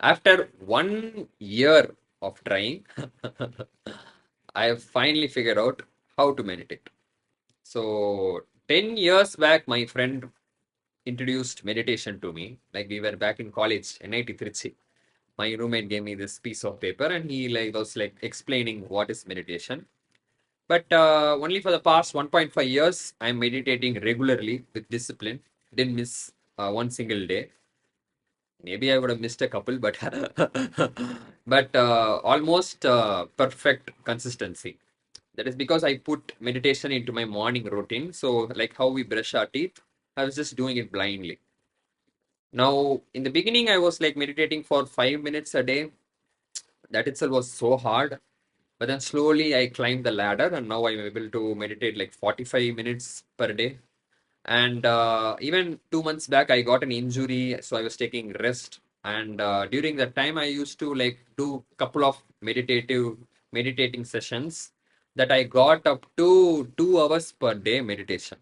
After 1 year of trying, I have finally figured out how to meditate. So 10 years back, my friend introduced meditation to me. Like we were back in college, NIT Trichy. My roommate gave me this piece of paper and he was like explaining what is meditation. But only for the past 1.5 years, I'm meditating regularly with discipline. Didn't miss one single day. Maybe I would have missed a couple, but but almost perfect consistency. That is because I put meditation into my morning routine. So, like how we brush our teeth, I was just doing it blindly. Now, in the beginning, I was like meditating for 5 minutes a day. That itself was so hard. But then slowly I climbed the ladder, and now I'm able to meditate like 45 minutes per day. And even 2 months back, I got an injury, so I was taking rest. And during that time, I used to like do couple of meditating sessions that I got up to 2 hours per day meditation.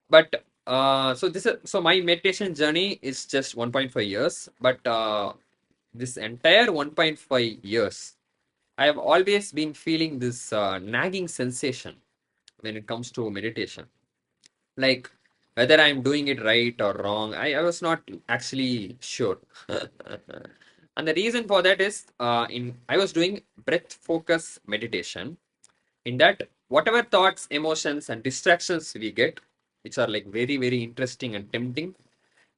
But so my meditation journey is just 1.5 years, but this entire 1.5 years, I have always been feeling this nagging sensation when it comes to meditation. Like whether I'm doing it right or wrong, I was not actually sure. And the reason for that is in I was doing breath focus meditation. In that, whatever thoughts, emotions, and distractions we get, which are like very, very interesting and tempting,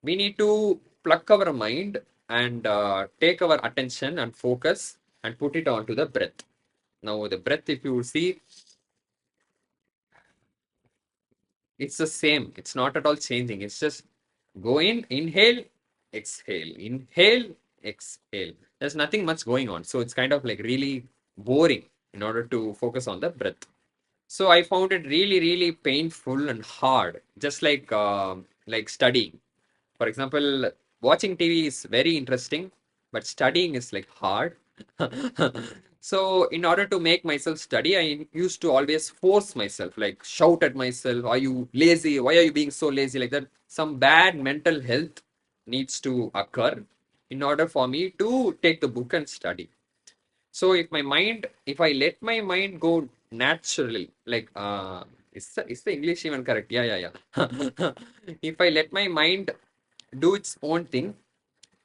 we need to pluck our mind and take our attention and focus and put it onto the breath. Now, the breath, if you see, it's the same. It's not at all changing. It's just go in, inhale, exhale, inhale, exhale. There's nothing much going on. So it's kind of like really boring in order to focus on the breath. So I found it really, really painful and hard, just like studying. For example, watching TV is very interesting, but studying is like hard. So, in order to make myself study, I used to always force myself, like shout at myself, "Are you lazy? Why are you being so lazy?" Like that. Some bad mental health needs to occur in order for me to take the book and study. So, if I let my mind go naturally, like, is the English even correct? Yeah, yeah, yeah. If I let my mind do its own thing,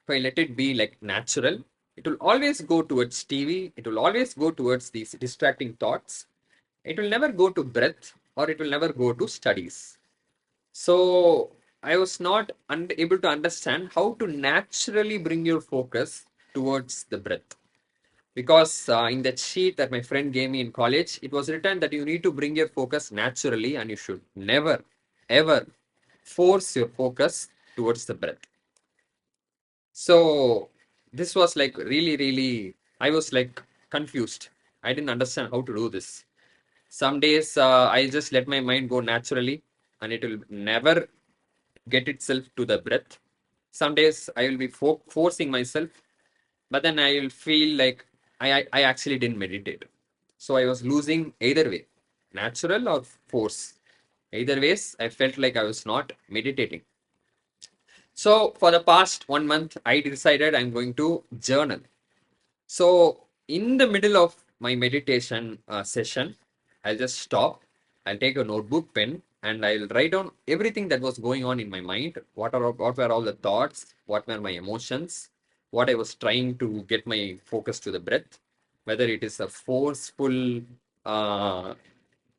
if I let it be like natural, it will always go towards TV, it will always go towards these distracting thoughts. It will never go to breath or it will never go to studies. So I was not able to understand how to naturally bring your focus towards the breath. Because in that sheet that my friend gave me in college, it was written that you need to bring your focus naturally and you should never, ever force your focus towards the breath. So this was like really, really, I was like confused. I didn't understand how to do this. Some days I just let my mind go naturally and it will never get itself to the breath. Some days I will be forcing myself, but then I will feel like I actually didn't meditate. So I was losing either way, natural or force. Either ways, I felt like I was not meditating. So for the past 1 month, I decided I'm going to journal. So in the middle of my meditation session, I'll just stop. I'll take a notebook, pen, and I'll write down everything that was going on in my mind. What were all the thoughts? What were my emotions? What I was trying to get my focus to the breath. Whether it is a forceful uh,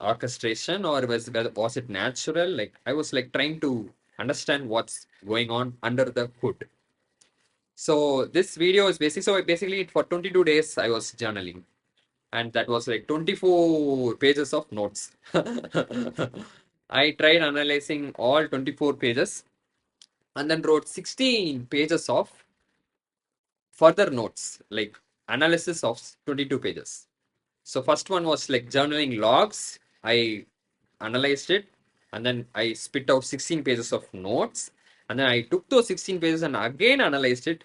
orchestration or was it natural? Like I was like trying to understand what's going on under the hood. So this video is basically for 22 days I was journaling and that was like 24 pages of notes. I tried analyzing all 24 pages and then wrote 16 pages of further notes, like analysis of 22 pages. So first one was like journaling logs. I analyzed it and then I spit out 16 pages of notes. And then I took those 16 pages and again analyzed it,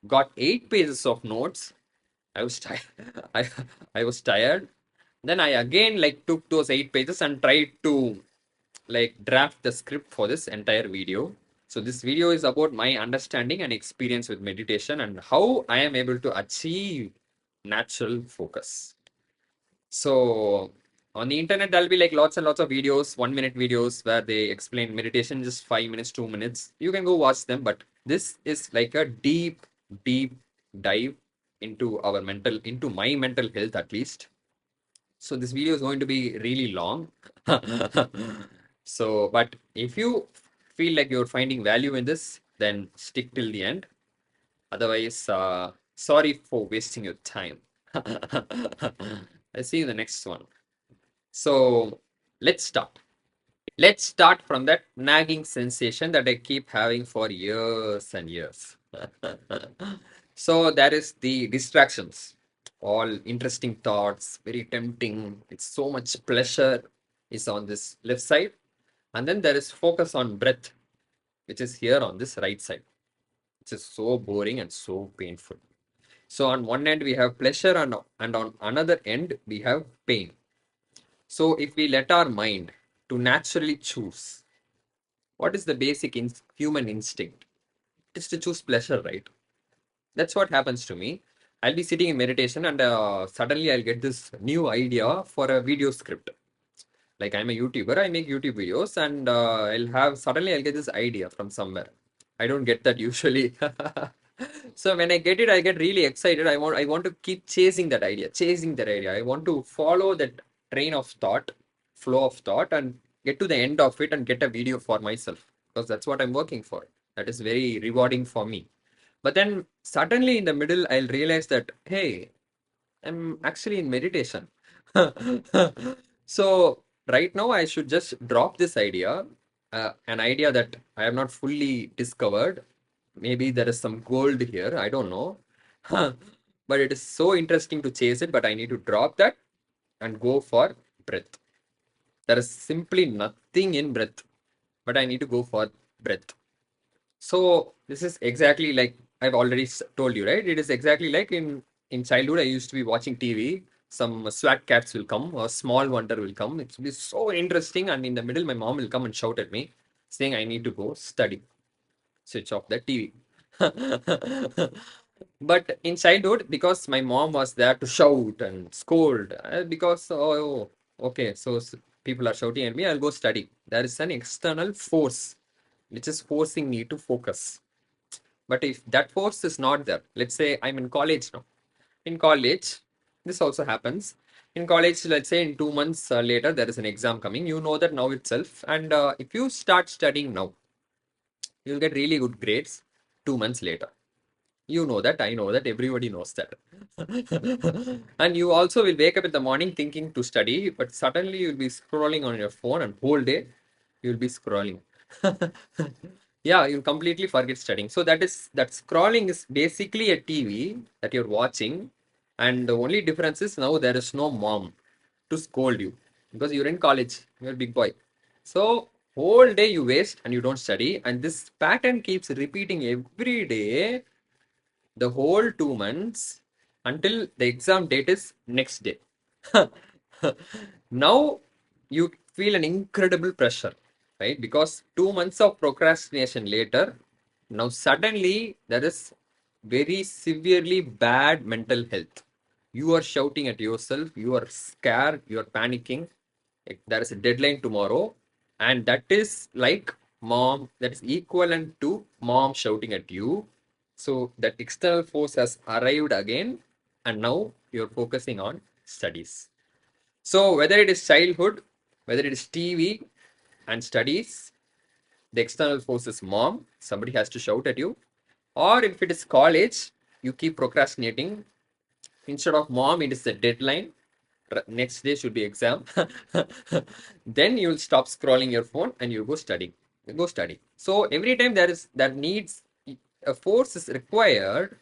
got 8 pages of notes. I was tired. I, I was tired. Then I again like took those 8 pages and tried to like draft the script for this entire video. So this video is about my understanding and experience with meditation and how I am able to achieve natural focus. So on the internet, there'll be like lots and lots of videos, 1 minute videos where they explain meditation, just 5 minutes, 2 minutes. You can go watch them, but this is like a deep, deep dive into into my mental health at least. So this video is going to be really long. So, but if you feel like you're finding value in this, then stick till the end. Otherwise, sorry for wasting your time. Let's see you in the next one. So let's start. Let's start from that nagging sensation that I keep having for years and years. So that is the distractions, all interesting thoughts, very tempting. It's so much pleasure is on this left side. And then there is focus on breath, which is here on this right side, which is so boring and so painful. So on one end we have pleasure and on another end we have pain. So if we let our mind to naturally choose, what is the basic human instinct? It's to choose pleasure, right? That's what happens to me. I'll be sitting in meditation and suddenly I'll get this new idea for a video script. Like I'm a YouTuber, I make YouTube videos and I'll get this idea from somewhere. I don't get that usually. So when I get it, I get really excited. I want to keep chasing that idea. I want to follow that train of thought, flow of thought, and get to the end of it and get a video for myself. Because that's what I'm working for. That is very rewarding for me. But then suddenly in the middle, I'll realize that, hey, I'm actually in meditation. So right now I should just drop this idea, an idea that I have not fully discovered. Maybe there is some gold here, I don't know. But it is so interesting to chase it, but I need to drop that and go for breath. There is simply nothing in breath, but I need to go for breath. So this is exactly like I've already told you, right? It is exactly like in childhood I used to be watching TV. Some SWAT cats will come, a small wonder will come. It will be so interesting, and in the middle, my mom will come and shout at me, saying I need to go study. Switch off the TV. But in childhood, because my mom was there to shout and scold, because okay, so people are shouting at me, I'll go study. There is an external force which is forcing me to focus. But if that force is not there, let's say I'm in college now. In college, this also happens. In college, let's say in 2 months later, there is an exam coming. You know that now itself. And if you start studying now, you'll get really good grades 2 months later. You know that, I know that, everybody knows that. And you also will wake up in the morning thinking to study, but suddenly you'll be scrolling on your phone and whole day you'll be scrolling. Yeah, you'll completely forget studying. So that scrolling is basically a TV that you're watching, and the only difference is now there is no mom to scold you because you're in college, you're a big boy. So whole day you waste and you don't study, and this pattern keeps repeating every day the whole 2 months until the exam date is next day. Now you feel an incredible pressure, right? Because 2 months of procrastination later, now suddenly there is very severely bad mental health. You are shouting at yourself, you are scared, you are panicking. There is a deadline tomorrow, and that is like mom, that is equivalent to mom shouting at you. So that external force has arrived again, and now you're focusing on studies. So whether it is childhood, whether it is TV and studies, the external force is mom, somebody has to shout at you. Or if it is college, you keep procrastinating. Instead of mom, it is the deadline. Next day should be exam. Then you'll stop scrolling your phone and you go studying. You go study. So every time that needs a force is required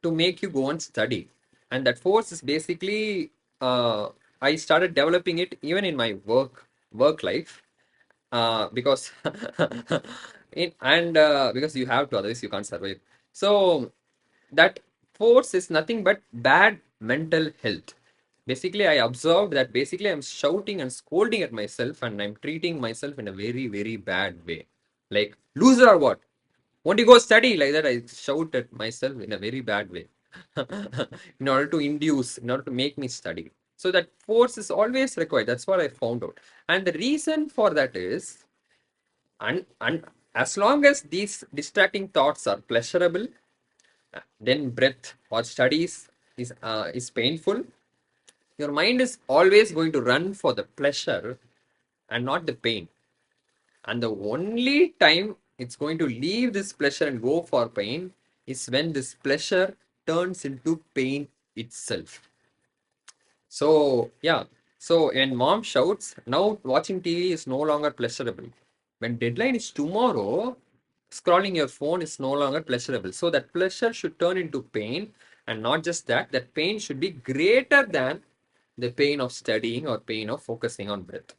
to make you go and study. And that force is basically I started developing it even in my work life, because because you have to, otherwise you can't survive. So that force is nothing but bad mental health. Basically, I observed that basically I'm shouting and scolding at myself and I'm treating myself in a very, very bad way. Like, loser or what? Won't you go study like that? I shout at myself in a very bad way in order to induce, in order to make me study. So that force is always required. That's what I found out. And the reason for that is, and as long as these distracting thoughts are pleasurable, then breath or studies is painful. Your mind is always going to run for the pleasure and not the pain. And the only time it's going to leave this pleasure and go for pain is when this pleasure turns into pain itself. So, yeah. So, when mom shouts, now watching TV is no longer pleasurable. When deadline is tomorrow, scrolling your phone is no longer pleasurable. So, that pleasure should turn into pain. And not just that, that pain should be greater than the pain of studying or pain of focusing on breath.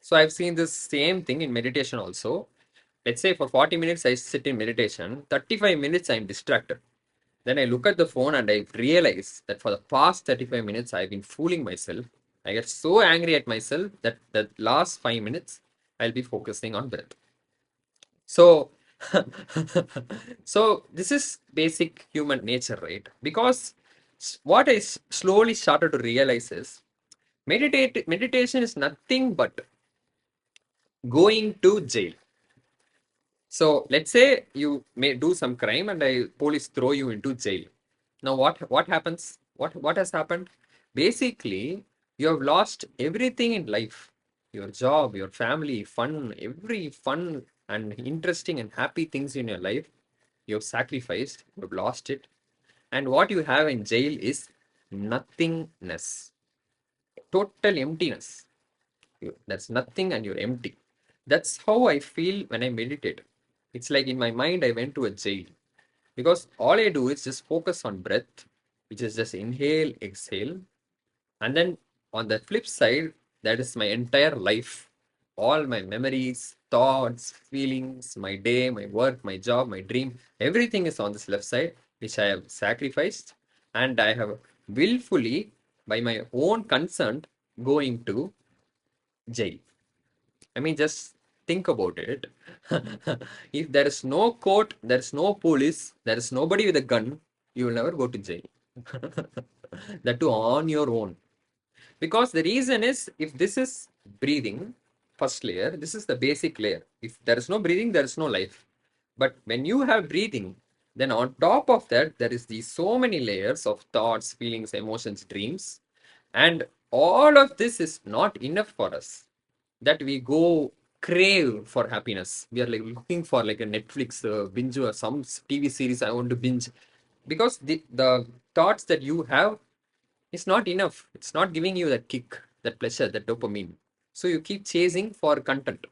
So, I've seen this same thing in meditation also. Let's say for 40 minutes I sit in meditation, 35 minutes I'm distracted. Then I look at the phone and I realize that for the past 35 minutes I've been fooling myself. I get so angry at myself that the last 5 minutes I'll be focusing on breath. So, so this is basic human nature, right? Because what I slowly started to realize is meditation is nothing but going to jail. So let's say you may do some crime and police throw you into jail. Now what happens? What has happened? Basically, you have lost everything in life. Your job, your family, fun, every fun and interesting and happy things in your life, you have sacrificed, you have lost it. And what you have in jail is nothingness, total emptiness. That's nothing and you're empty. That's how I feel when I meditate. It's like in my mind, I went to a jail because all I do is just focus on breath, which is just inhale, exhale. And then on the flip side, that is my entire life. All my memories, thoughts, feelings, my day, my work, my job, my dream, everything is on this left side, which I have sacrificed. And I have willfully, by my own consent, going to jail. I mean, just think about it. If there is no court, there is no police, there is nobody with a gun, you will never go to jail. That too on your own. Because the reason is, if this is breathing, first layer, this is the basic layer. If there is no breathing, there is no life. But when you have breathing, then on top of that, there is these so many layers of thoughts, feelings, emotions, dreams. And all of this is not enough for us that we go crave for happiness. We are like looking for like a Netflix binge or some TV series I want to binge because the thoughts that you have is not enough. It's not giving you that kick, that pleasure, that dopamine. So you keep chasing for content.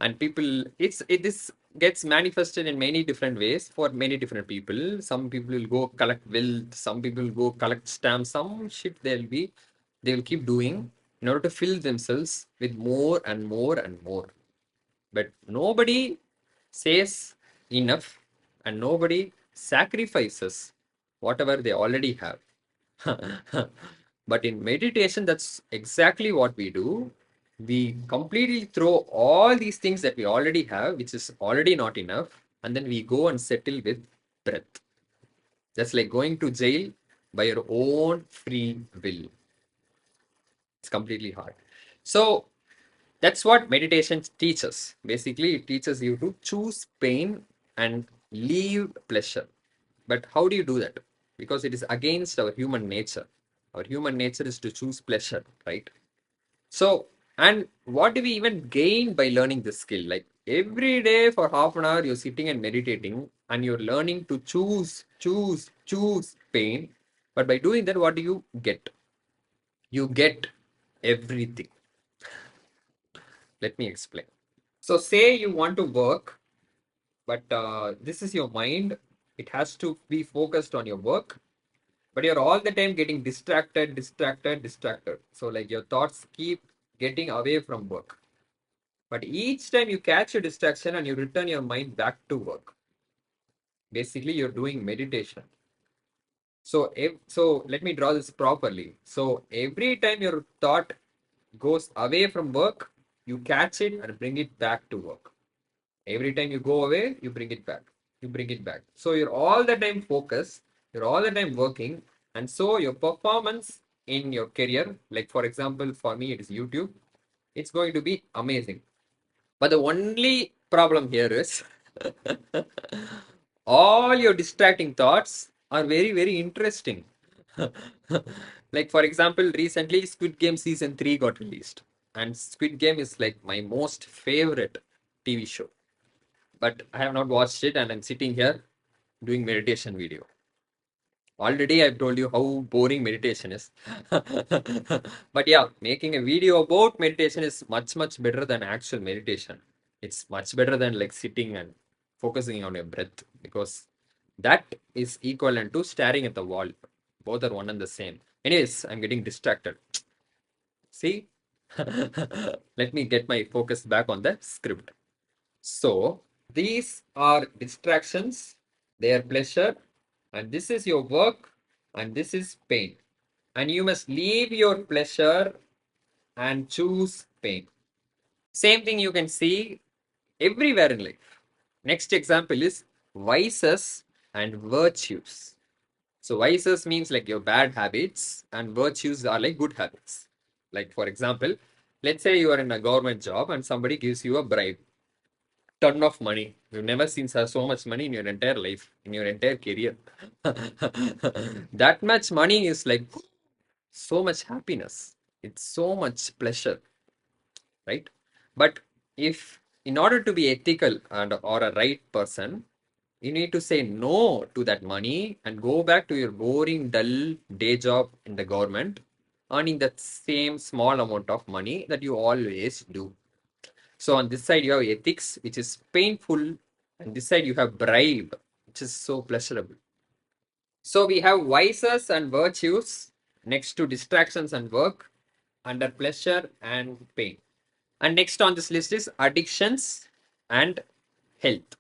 And people, it this gets manifested in many different ways for many different people. Some people will go collect wealth, some people will go collect stamps, some shit they will keep doing in order to fill themselves with more and more and more. But nobody says enough and nobody sacrifices whatever they already have. But in meditation, that's exactly what we do. We completely throw all these things that we already have, which is already not enough, and then we go and settle with breath. That's like going to jail by your own free will. It's completely hard. So that's what meditation teaches. Basically, it teaches you to choose pain and leave pleasure. But how do you do that? Because it is against our human nature. Our human nature is to choose pleasure, right? So, and what do we even gain by learning this skill? Like every day for half an hour, you're sitting and meditating and you're learning to choose pain. But by doing that, what do you get? You get everything. Let me explain. So, say you want to work, but this is your mind. It has to be focused on your work, but you're all the time getting distracted. So, like your thoughts keep getting away from work. But each time you catch a distraction and you return your mind back to work, basically you're doing meditation. So let me draw this properly. So every time your thought goes away from work, you catch it and bring it back to work. Every time you go away, you bring it back. You bring it back. So you're all the time focused, you're all the time working, and so your performance in your career, like for example, for me, it is YouTube, it's going to be amazing. But the only problem here is all your distracting thoughts are very, very interesting. Like, for example, recently Squid Game season 3 got released, and Squid Game is like my most favorite TV show. But I have not watched it, and I'm sitting here doing meditation video. Already I've told you how boring meditation is. But yeah, making a video about meditation is much, much better than actual meditation. It's much better than like sitting and focusing on your breath, because that is equivalent to staring at the wall. Both are one and the same. Anyways, I'm getting distracted. See? Let me get my focus back on the script. So, these are distractions, they are pleasure, and this is your work, and this is pain. And you must leave your pleasure and choose pain. Same thing you can see everywhere in life. Next example is vices and virtues. So, vices means like your bad habits, and virtues are like good habits. Like, for example, let's say you are in a government job and somebody gives you a bribe, ton of money. You've never seen so much money in your entire life, in your entire career. That much money is like so much happiness. It's so much pleasure, right? But if in order to be ethical and or a right person, you need to say no to that money and go back to your boring, dull day job in the government, earning that same small amount of money that you always do. So on this side you have ethics, which is painful, and this side you have bribe, which is so pleasurable. So we have vices and virtues next to distractions and work, under pleasure and pain. And next on this list is addictions and health.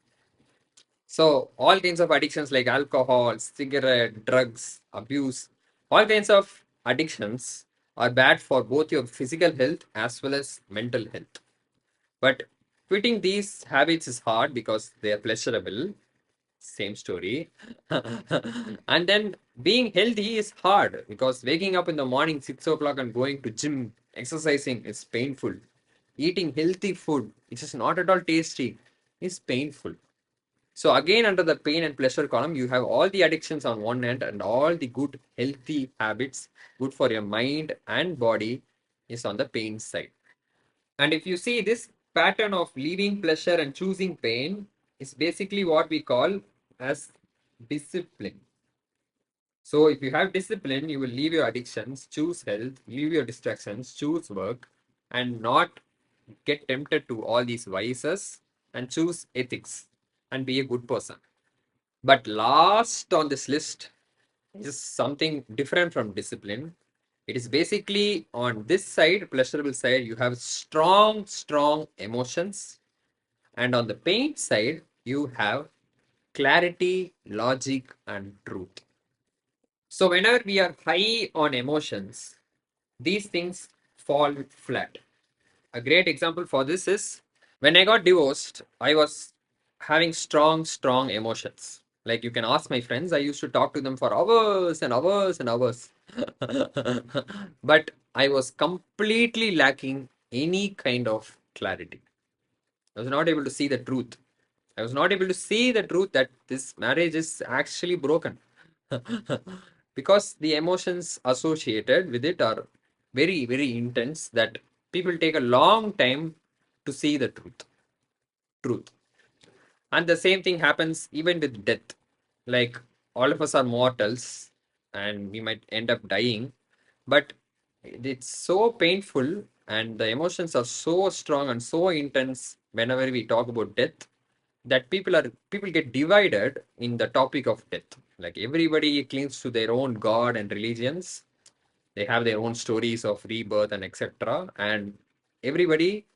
So all kinds of addictions like alcohol, cigarette, drugs, abuse, all kinds of addictions are bad for both your physical health as well as mental health. But quitting these habits is hard because they are pleasurable. Same story. And then being healthy is hard because waking up in the morning 6 o'clock and going to gym, exercising is painful. Eating healthy food, which is not at all tasty, is painful. So again, under the pain and pleasure column, you have all the addictions on one end and all the good healthy habits, good for your mind and body, is on the pain side. And if you see this pattern of leaving pleasure and choosing pain is basically what we call as discipline. So if you have discipline, you will leave your addictions, choose health, leave your distractions, choose work, and not get tempted to all these vices, and choose ethics and be a good person. But last on this list is something different from discipline. It is basically on this side, pleasurable side, you have strong, strong emotions. And on the pain side, you have clarity, logic, and truth. So whenever we are high on emotions, these things fall flat. A great example for this is when I got divorced, I was having strong, strong emotions. Like you can ask my friends, I used to talk to them for hours and hours and hours. But I was completely lacking any kind of clarity. I was not able to see the truth. I was not able to see the truth that this marriage is actually broken. Because the emotions associated with it are very, very intense that people take a long time to see the truth. And the same thing happens even with death. Like all of us are mortals and we might end up dying, but it's so painful and the emotions are so strong and so intense whenever we talk about death, that people get divided in the topic of death. Like everybody clings to their own god and religions. They have their own stories of rebirth and etc. And everybody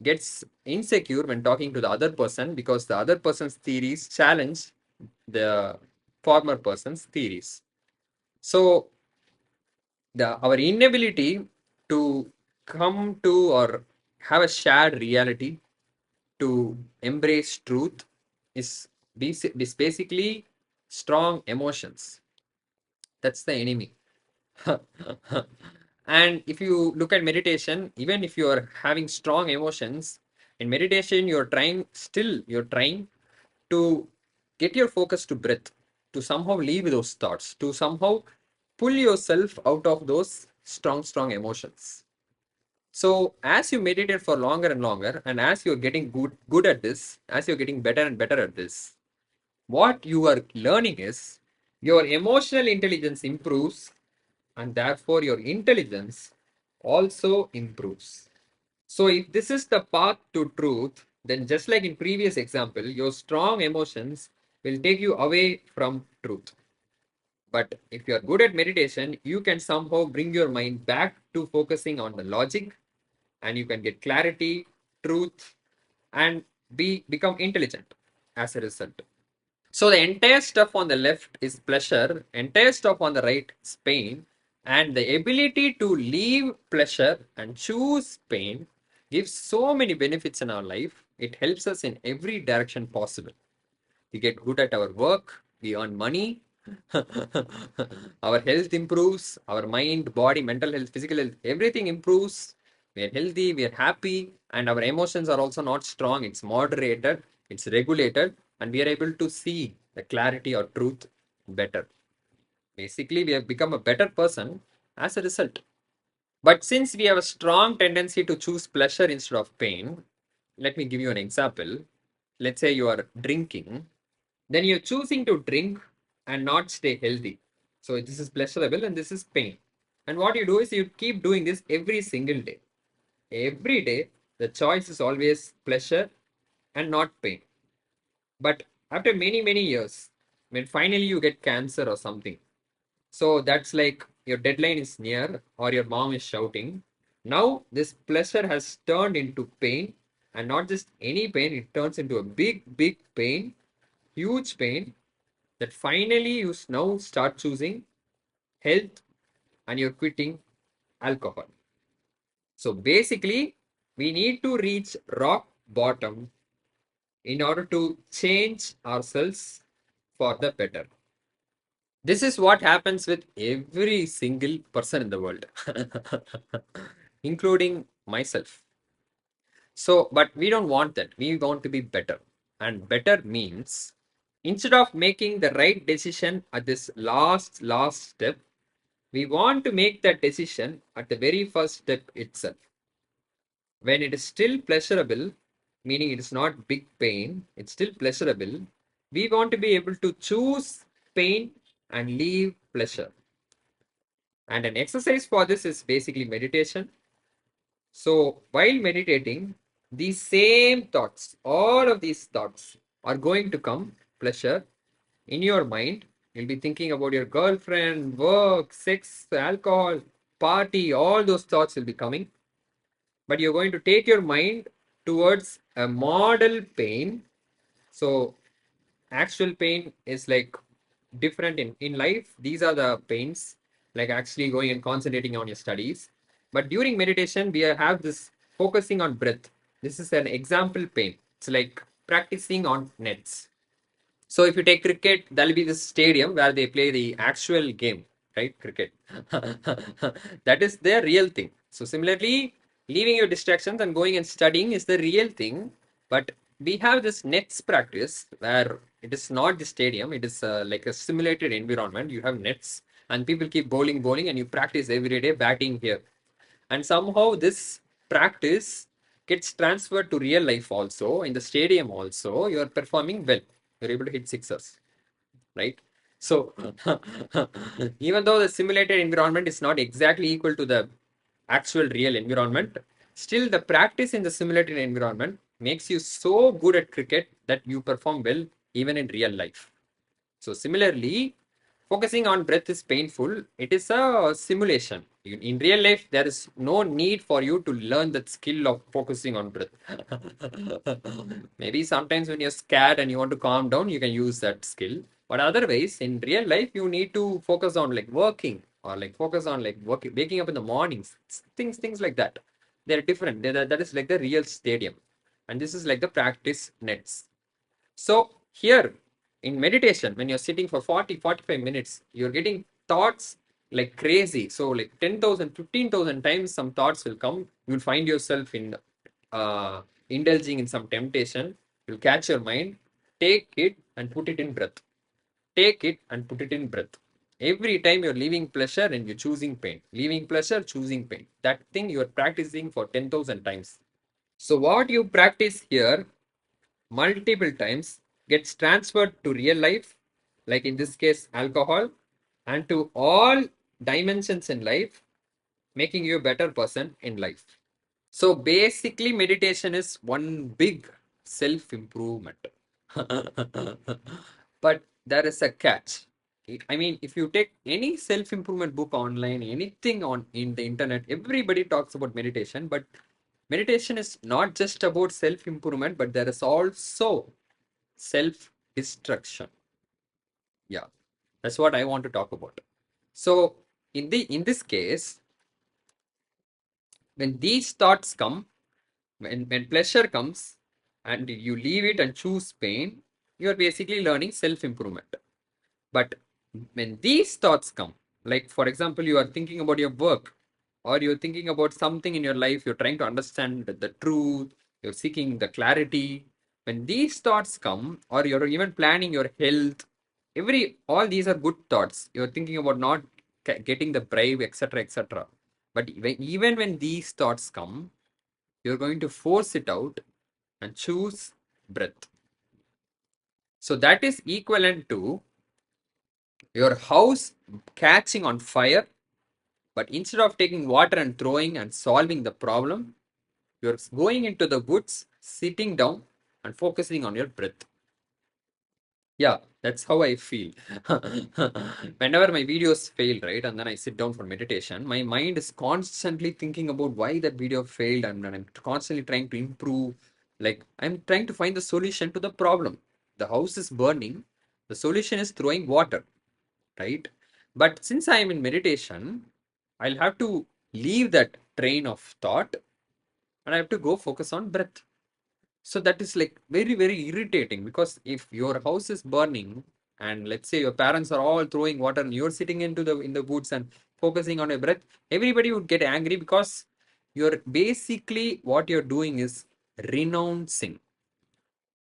gets insecure when talking to the other person because the other person's theories challenge the former person's theories. So the our inability to come to or have a shared reality to embrace truth is, is basically strong emotions. That's the enemy. And if you look at meditation, even if you are having strong emotions, in meditation, you're trying to get your focus to breath, to somehow leave those thoughts, to somehow pull yourself out of those strong emotions. So as you meditate for longer and longer, and as you're getting good at this, as you're getting better and better at this, what you are learning is your emotional intelligence improves, and therefore your intelligence also improves. So if this is the path to truth, then just like in previous example, your strong emotions will take you away from truth. But if you are good at meditation, you can somehow bring your mind back to focusing on the logic, and you can get clarity, truth, and become intelligent as a result. So the entire stuff on the left is pleasure, entire stuff on the right is pain, and the ability to leave pleasure and choose pain gives so many benefits in our life. It helps us in every direction possible. We get good at our work, we earn money, our health improves, our mind, body, mental health, physical health, everything improves. We are healthy, we are happy, and our emotions are also not strong. It's moderated, it's regulated, and we are able to see the clarity or truth better. Basically, we have become a better person as a result. But since we have a strong tendency to choose pleasure instead of pain, let me give you an example. Let's say you are drinking, then you're choosing to drink and not stay healthy. So this is pleasurable and this is pain. And what you do is you keep doing this every single day. Every day, the choice is always pleasure and not pain. But after many years, when finally you get cancer or something, so that's like your deadline is near or your mom is shouting. Now this pleasure has turned into pain, and not just any pain, it turns into a big pain, huge pain, that finally you now start choosing health and you're quitting alcohol. So basically, we need to reach rock bottom in order to change ourselves for the better. This is what happens with every single person in the world, including myself. So, but we don't want that. We want to be better. And better means instead of making the right decision at this last step, we want to make that decision at the very first step itself. When it is still pleasurable, meaning it is not big pain, it's still pleasurable, we want to be able to choose pain and leave pleasure. And an exercise for this is basically meditation. So while meditating, these same thoughts, all of these thoughts are going to come pleasure in your mind. You'll be thinking about your girlfriend, work, sex, alcohol, party, all those thoughts will be coming. But you're going to take your mind towards a model pain. So actual pain is like different in life. These are the pains, like actually going and concentrating on your studies. But during meditation, we have this focusing on breath. This is an example pain. It's like practicing on nets. So if you take cricket, there'll be this stadium where they play the actual game, right? Cricket. That is the real thing. So similarly, leaving your distractions and going and studying is the real thing. But we have this nets practice where it is not the stadium. It is like a simulated environment. You have nets and people keep bowling, and you practice every day batting here. And somehow this practice gets transferred to real life also. In the stadium also, you are performing well. You're able to hit sixers, right? So even though the simulated environment is not exactly equal to the actual real environment, still the practice in the simulated environment makes you so good at cricket that you perform well even in real life. So similarly, focusing on breath is painful. It is a simulation. In real life, there is no need for you to learn that skill of focusing on breath. Maybe sometimes when you're scared and you want to calm down, you can use that skill. But otherwise, in real life, you need to focus on like working or like focus on like working, waking up in the mornings, things like that. They're different. That is like the real stadium. and this is like the practice nets. So here in meditation, when you're sitting for 40-45 minutes, you're getting thoughts like crazy. So like 10,000, 15,000 times some thoughts will come. You'll find yourself in uh, indulging in some temptation. You'll catch your mind, take it and put it in breath. Take it and put it in breath. Every time you're leaving pleasure and you're choosing pain. Leaving pleasure, choosing pain. That thing you're practicing for 10,000 times. So what you practice here multiple times gets transferred to real life, like in this case, alcohol, and to all dimensions in life, making you a better person in life. So basically, meditation is one big self improvement. But there is a catch. I mean, if you take any self improvement book online, anything on in the internet, everybody talks about meditation. But meditation is not just about self improvement, but there is also self destruction. Yeah, that's what I want to talk about. So in this case, when these thoughts come, when pleasure comes and you leave it and choose pain, you're basically learning self-improvement. But when these thoughts come, like for example, you are thinking about your work or you're thinking about something in your life, you're trying to understand the truth, you're seeking the clarity. When these thoughts come, or you're even planning your health, all these are good thoughts. You're thinking about not getting the bribe, etc., etc. But even when these thoughts come, you're going to force it out and choose breath. So that is equivalent to your house catching on fire, but instead of taking water and throwing and solving the problem, you're going into the woods, sitting down and focusing on your breath. Yeah, that's how I feel. Whenever my videos fail, right, and then I sit down for meditation, my mind is constantly thinking about why that video failed, and I'm constantly trying to improve. Like, I'm trying to find the solution to the problem. The house is burning, the solution is throwing water, right? But since I am in meditation, I'll have to leave that train of thought and I have to go focus on breath. So that is like very, very irritating because if your house is burning and let's say your parents are all throwing water and you're sitting into the in the woods and focusing on your breath, everybody would get angry because you're basically what you're doing is renouncing.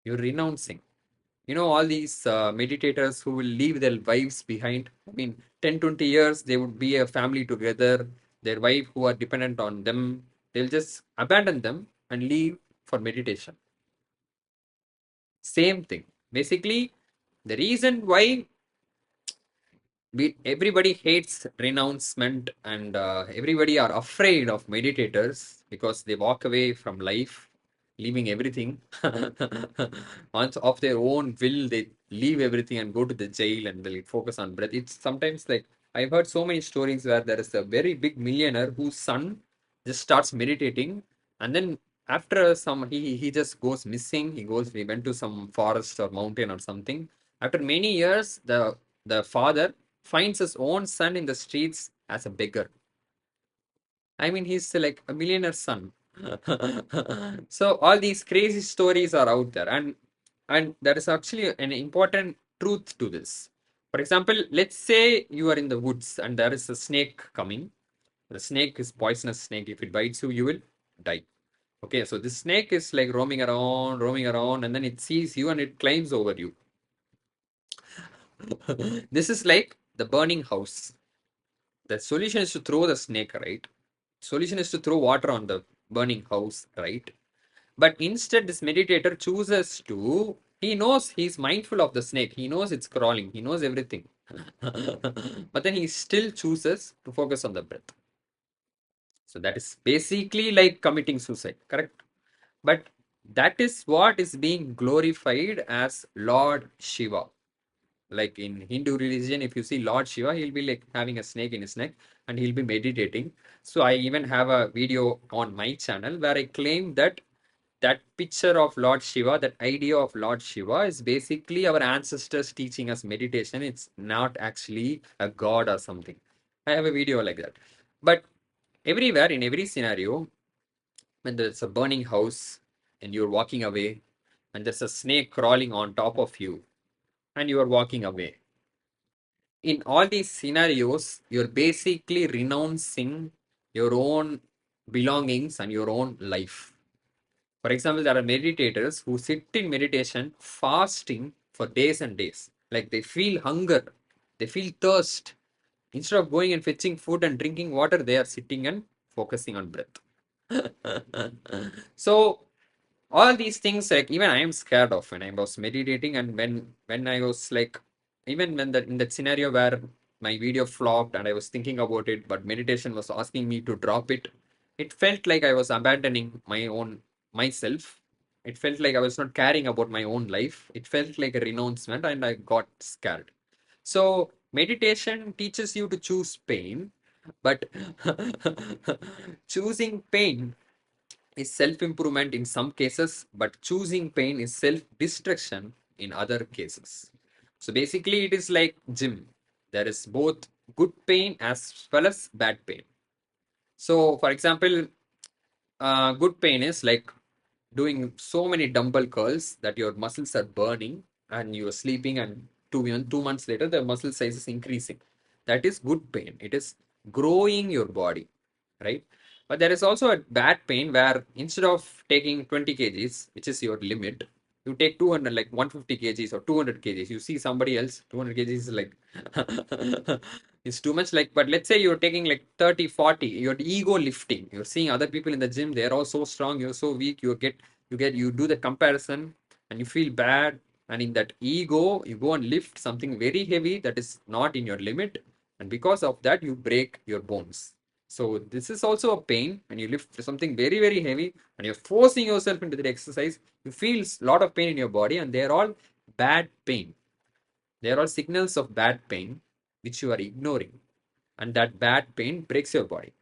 You're renouncing. You know, all these meditators who will leave their wives behind. I mean, 10, 20 years, they would be a family together. Their wife who are dependent on them, they'll just abandon them and leave for meditation. Same thing. Basically, the reason why everybody hates renouncement and everybody are afraid of meditators because they walk away from life, leaving everything. Once of their own will, they leave everything and go to the jail and they'll focus on breath. It's sometimes like I've heard so many stories where there is a very big millionaire whose son just starts meditating and then after some he just goes missing. He went to some forest or mountain or something. After many years, the father finds his own son in the streets as a beggar. I mean, he's like a millionaire son. So all these crazy stories are out there, and there is actually an important truth to this. For example, let's say you are in the woods and there is a snake coming. The snake is poisonous snake. If it bites you, you will die. Okay, so this snake is like roaming around, and then it sees you and it climbs over you. This is like the burning house. The solution is to throw the snake, right? Solution is to throw water on the burning house, right? But instead, this meditator chooses to, he knows he's mindful of the snake. He knows it's crawling. He knows everything. But then he still chooses to focus on the breath. So that is basically like committing suicide, correct? But that is what is being glorified as Lord Shiva. Like in Hindu religion, if you see Lord Shiva, he'll be like having a snake in his neck and he'll be meditating. So I even have a video on my channel where I claim that that picture of Lord Shiva, that idea of Lord Shiva is basically our ancestors teaching us meditation. It's not actually a god or something. I have a video like that. But everywhere, in every scenario, when there's a burning house, and you're walking away, and there's a snake crawling on top of you, and you are walking away. In all these scenarios, you're basically renouncing your own belongings and your own life. For example, there are meditators who sit in meditation fasting for days and days. Like they feel hunger, they feel thirst. Instead of going and fetching food and drinking water, they are sitting and focusing on breath. So all these things, like even I am scared of when I was meditating, and when I was like, even when that in that scenario where my video flopped and I was thinking about it, but meditation was asking me to drop it, it felt like I was abandoning my own myself. It felt like I was not caring about my own life. It felt like a renouncement, and I got scared. So meditation teaches you to choose pain, but choosing pain is self-improvement in some cases, but choosing pain is self-destruction in other cases. So basically, it is like gym. There is both good pain as well as bad pain. So, for example, good pain is like doing so many dumbbell curls that your muscles are burning and you are sleeping, and 2 months later, the muscle size is increasing. That is good pain. It is growing your body, right? But there is also a bad pain where instead of taking 20 kgs, which is your limit, you take 200, like 150 kgs or 200 kgs. You see somebody else, 200 kgs is like, it's too much. Like, but let's say you're taking like 30, 40, your ego lifting. You're seeing other people in the gym, they're all so strong, you're so weak, you do the comparison and you feel bad. And in that ego, you go and lift something very heavy that is not in your limit. And because of that, you break your bones. So this is also a pain when you lift something very, very heavy and you're forcing yourself into the exercise. You feel a lot of pain in your body, and they're all bad pain. They are all signals of bad pain which you are ignoring. And that bad pain breaks your body.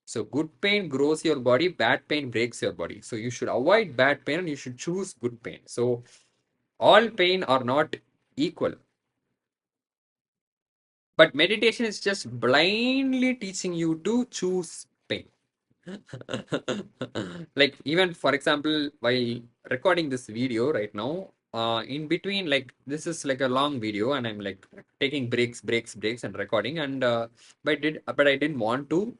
So good pain grows your body, bad pain breaks your body. So you should avoid bad pain and you should choose good pain. So all pain are not equal. But meditation is just blindly teaching you to choose pain. Like even for example, while recording this video right now, in between, like this is like a long video and I'm like taking breaks and recording, and but I didn't want to.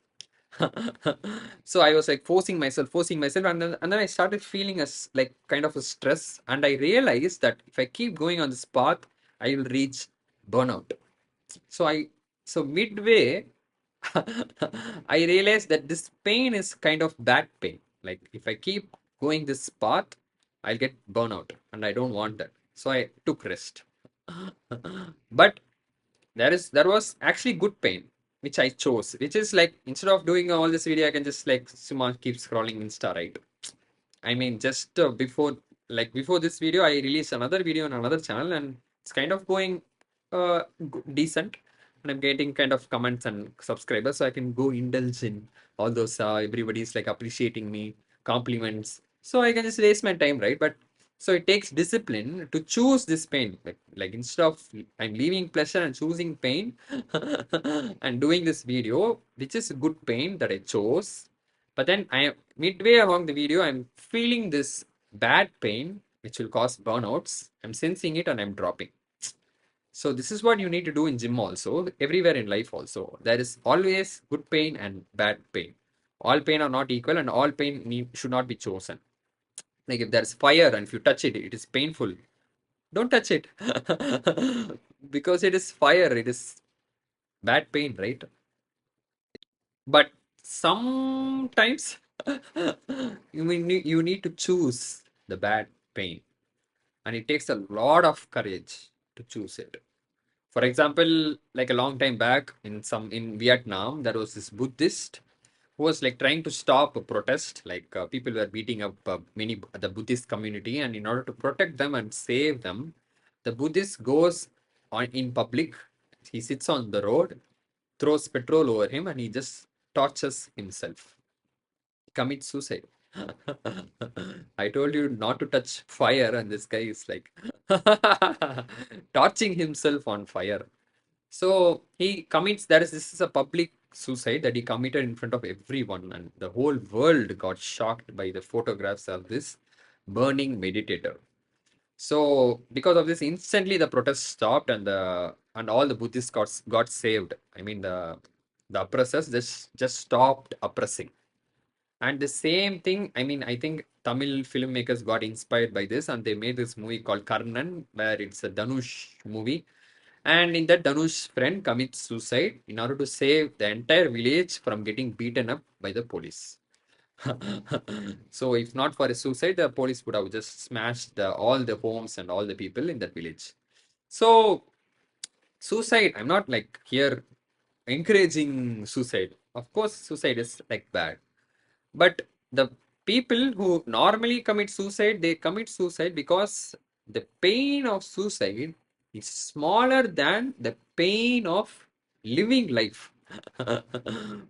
So I was like forcing myself, and then I started feeling like kind of a stress, and I realized that if I keep going on this path, I will reach burnout. So midway, I realized that this pain is kind of bad pain. Like if I keep going this path, I'll get burnout, and I don't want that. So I took rest. But there was actually good pain, which I chose, which is like instead of doing all this video, I can just like keep scrolling Insta, right? I mean, just before this video, I released another video on another channel, and it's kind of going decent, and I'm getting kind of comments and subscribers, so I can go indulge in all those. Everybody's like appreciating me, compliments, so I can just waste my time, right? But so it takes discipline to choose this pain. Like instead of I'm leaving pleasure and choosing pain, and doing this video, which is good pain that I chose. But then midway along the video, I'm feeling this bad pain, which will cause burnouts. I'm sensing it and I'm dropping. So this is what you need to do in gym also, everywhere in life also. There is always good pain and bad pain. All pain are not equal, and all pain should not be chosen. Like if there's fire and if you touch it, it is painful. Don't touch it. Because it is fire, it is bad pain, right? But sometimes you need to choose the bad pain, and it takes a lot of courage to choose it. For example, like a long time back in Vietnam, there was this Buddhist who was like trying to stop a protest. Like people were beating up many the Buddhist community, and in order to protect them and save them, the Buddhist goes on in public. He sits on the road, throws petrol over him, and he just tortures himself, commits suicide. I told you not to touch fire, and this guy is like torching himself on fire. So he commits, this is a public suicide that he committed in front of everyone, and the whole world got shocked by the photographs of this. burning meditator. So because of this, instantly the protest stopped and all the Buddhists got saved. I mean the oppressors just stopped oppressing. And the same thing, I mean, I think Tamil filmmakers got inspired by this and they made this movie called Karnan, where it's a Dhanush movie. And in that, Dhanush's friend commits suicide in order to save the entire village from getting beaten up by the police. So, if not for a suicide, the police would have just smashed all the homes and all the people in that village. So, suicide, I'm not like here encouraging suicide. Of course, suicide is like bad. But the people who normally commit suicide, they commit suicide because the pain of suicide is smaller than the pain of living life.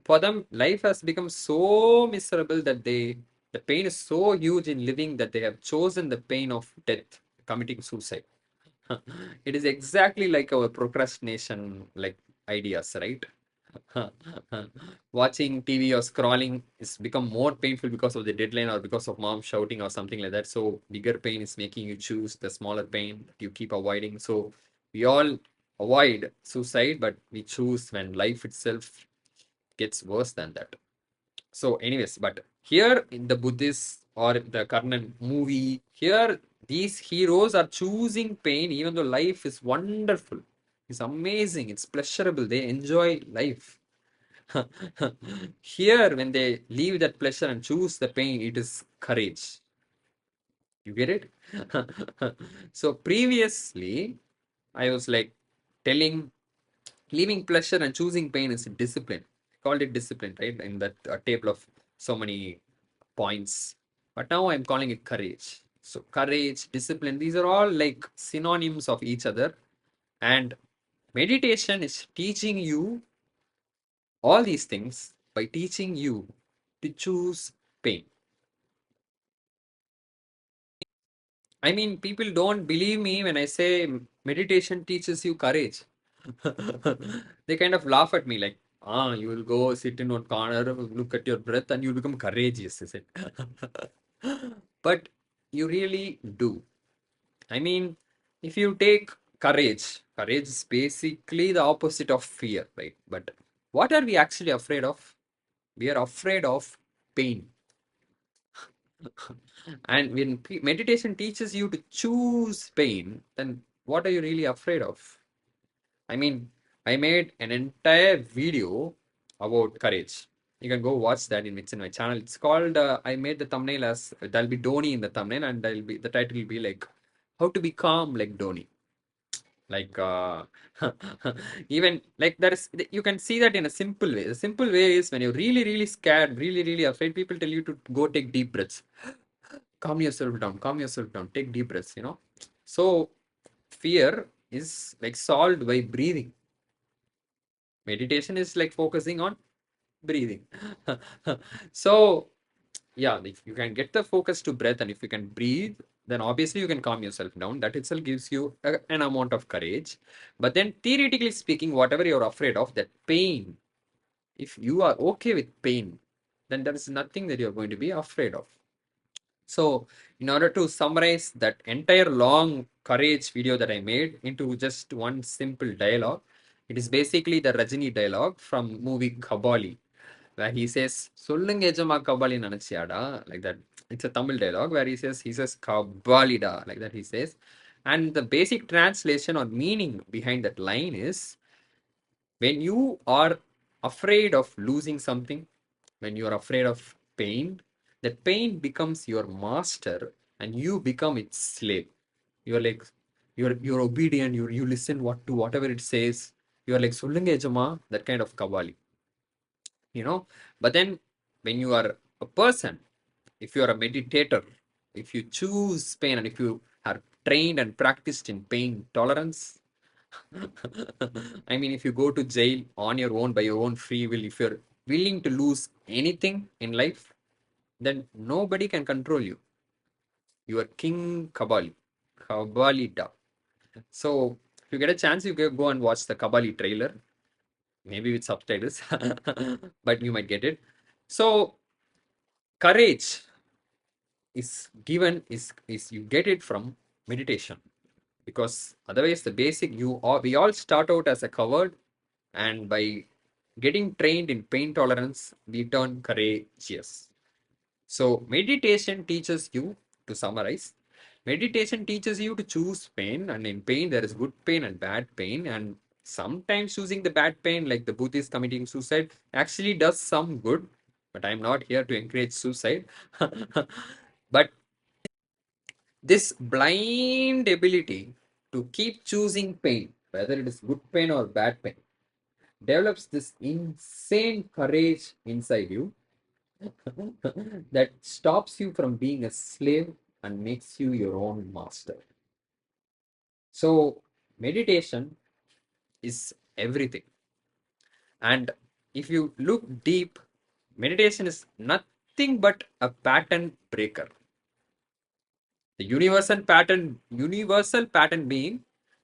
For them, life has become so miserable that the pain is so huge in living that they have chosen the pain of death, committing suicide. It is exactly like our procrastination like ideas, right? Watching TV or scrolling is become more painful because of the deadline or because of mom shouting or something like that. So bigger pain is making you choose the smaller pain that you keep avoiding. So we all avoid suicide, but we choose when life itself gets worse than that. So, anyways, but here in the Buddhist or the Karnan movie, here these heroes are choosing pain even though life is wonderful. It's amazing, it's pleasurable, they enjoy life. Here, when they leave that pleasure and choose the pain, it is courage. You get it? So previously, I was like telling leaving pleasure and choosing pain is discipline. I called it discipline, right? In that table of so many points. But now I'm calling it courage. So courage, discipline, these are all like synonyms of each other. And meditation is teaching you all these things by teaching you to choose pain. I mean, people don't believe me when I say meditation teaches you courage. They kind of laugh at me like, you will go sit in one corner, look at your breath, and you'll become courageous, is it? But you really do. I mean, if you take courage is basically the opposite of fear, right? But what are we actually afraid of? We are afraid of pain. And when meditation teaches you to choose pain, then what are you really afraid of? I mean, I made an entire video about courage. You can go watch that it's in my channel. It's called I made the thumbnail as there'll be Dhoni in the thumbnail, and the title will be like how to be calm like Dhoni. Like even like there is you can see that in a simple way. The simple way is when you're really, really scared, really, really afraid, people tell you to go take deep breaths. Calm yourself down, take deep breaths, you know. So fear is like solved by breathing. Meditation is like focusing on breathing. So yeah, if you can get the focus to breath and if you can breathe, then obviously you can calm yourself down. That itself gives you an amount of courage. But then theoretically speaking, whatever you're afraid of, that pain, if you are okay with pain, then there is nothing that you're going to be afraid of. So, in order to summarize that entire long courage video that I made into just one simple dialogue, it is basically the Rajini dialogue from movie Kabali, where he says, Sollunga Ejama Kabali Nanachiyada, like that. It's a Tamil dialogue where he says Kabalida, like that he says. And the basic translation or meaning behind that line is when you are afraid of losing something, when you are afraid of pain, that pain becomes your master and you become its slave. You're like you're obedient, you listen what to whatever it says. You're like Sollunga Ejama, that kind of Kavali, you know. But then when you are a person, if you are a meditator, if you choose pain and if you are trained and practiced in pain tolerance, I mean, if you go to jail on your own by your own free will, if you're willing to lose anything in life, then nobody can control you. You are King Kabali, Kabalida. So, if you get a chance, you can go and watch the Kabali trailer, maybe with subtitles, but you might get it. So, courage is given is you get it from meditation, because otherwise the basic we all start out as a coward, and by getting trained in pain tolerance we turn courageous. So meditation teaches you to summarize. Meditation teaches you to choose pain, and in pain there is good pain and bad pain, and sometimes choosing the bad pain, like the Buddhist committing suicide, actually does some good. But I'm not here to encourage suicide. But this blind ability to keep choosing pain, whether it is good pain or bad pain, develops this insane courage inside you that stops you from being a slave and makes you your own master. So, meditation is everything. And if you look deep, meditation is nothing but a pattern breaker. The universal pattern being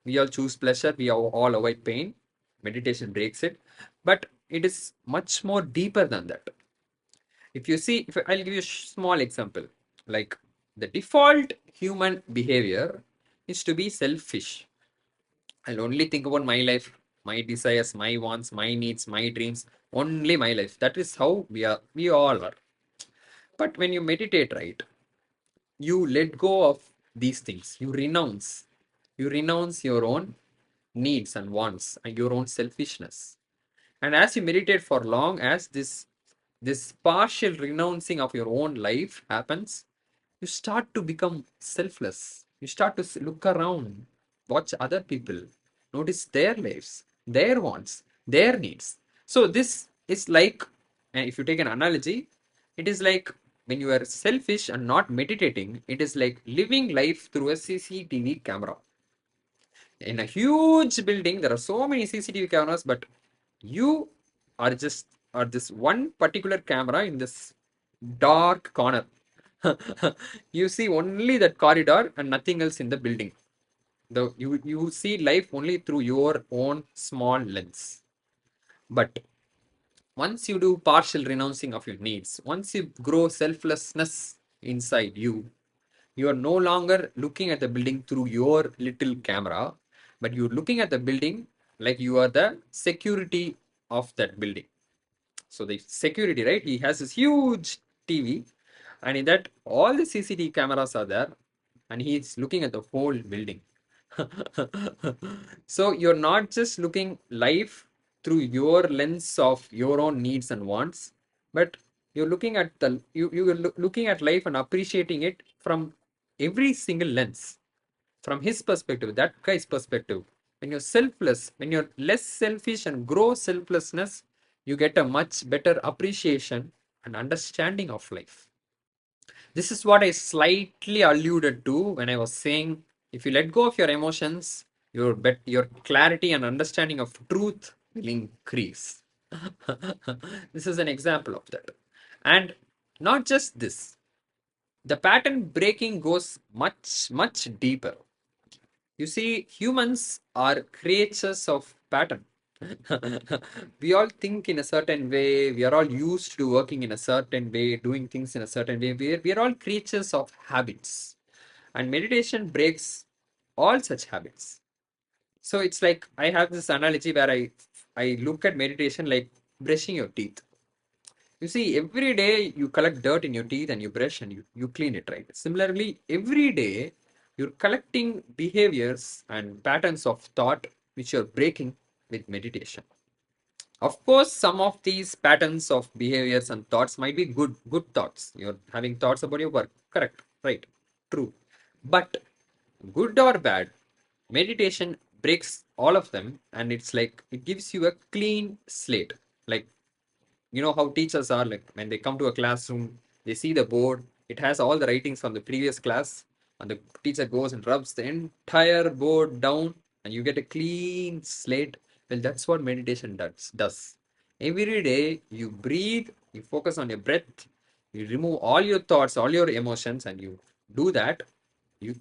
we all choose pleasure, we all avoid pain. Meditation breaks it, but it is much more deeper than that. If you see, if I'll give you a small example, like the default human behavior is to be selfish. I'll only think about my life, my desires, my wants, my needs, my dreams, only my life. That is how we all are. But when you meditate, right, you let go of these things. You renounce your own needs and wants and your own selfishness. And as you meditate for long, as this partial renouncing of your own life happens, you start to become selfless. You start to look around, watch other people, notice their lives, their wants, their needs. So this is like, and if you take an analogy, it is like when you are selfish and not meditating, it is like living life through a CCTV camera. In a huge building, there are so many CCTV cameras, but you are just are this one particular camera in this dark corner. You see only that corridor and nothing else in the building. You see life only through your own small lens. But once you do partial renouncing of your needs, once you grow selflessness inside you, you are no longer looking at the building through your little camera, but you're looking at the building like you are the security of that building. So the security, right? He has this huge TV, and in that all the CCTV cameras are there, and he's looking at the whole building. So you're not just looking life through your lens of your own needs and wants, but you're looking at looking at life and appreciating it from every single lens, from his perspective, that guy's perspective. When you're selfless, when you're less selfish and grow selflessness, you get a much better appreciation and understanding of life. This is what I slightly alluded to when I was saying if you let go of your emotions, your clarity and understanding of truth will increase. This is an example of that. And not just this, the pattern breaking goes much, much deeper. You see, humans are creatures of pattern. We all think in a certain way. We are all used to working in a certain way, doing things in a certain way. We are all creatures of habits. And meditation breaks all such habits. So it's like I have this analogy where I look at meditation like brushing your teeth. You see, every day you collect dirt in your teeth and you brush and you clean it, right? Similarly, every day you're collecting behaviors and patterns of thought which you're breaking with meditation. Of course, some of these patterns of behaviors and thoughts might be good thoughts. You're having thoughts about your work. Correct, right, true. But good or bad, meditation breaks all of them, and it's like it gives you a clean slate. Like, you know how teachers are, like when they come to a classroom, they see the board, it has all the writings from the previous class, and the teacher goes and rubs the entire board down, and you get a clean slate. Well, that's what meditation does. Every day you breathe, you focus on your breath, you remove all your thoughts, all your emotions, and you do that.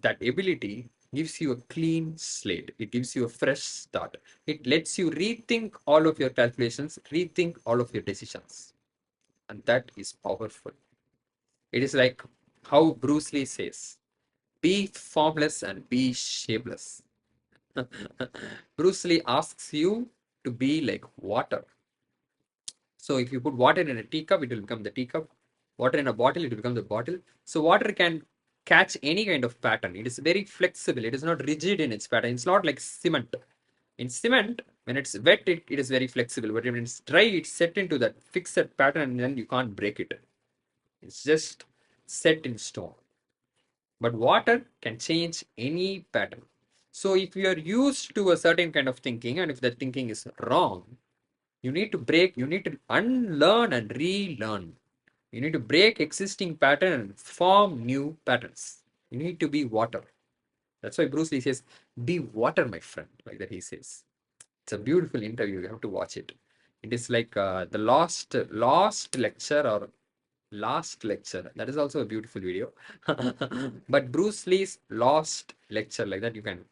That ability gives you a clean slate. It gives you a fresh start. It lets you rethink all of your calculations, rethink all of your decisions. And that is powerful. It is like how Bruce Lee says, be formless and be shapeless. Bruce Lee asks you to be like water. So if you put water in a teacup, it will become the teacup. Water in a bottle, it will become the bottle. So water can catch any kind of pattern. It is very flexible. It is not rigid in its pattern. It's not like cement. In cement, when it's wet, it is very flexible. But when it's dry, it's set into that fixed pattern and then you can't break it. It's just set in stone. But water can change any pattern. So if you are used to a certain kind of thinking and if that thinking is wrong, you need to break, you need to unlearn and relearn. You need to break existing pattern and form new patterns. You need to be water. That's why Bruce Lee says, be water, my friend. Like that he says. It's a beautiful interview. You have to watch it. It is like the lost lecture or last lecture. That is also a beautiful video. But Bruce Lee's lost lecture, like that you can,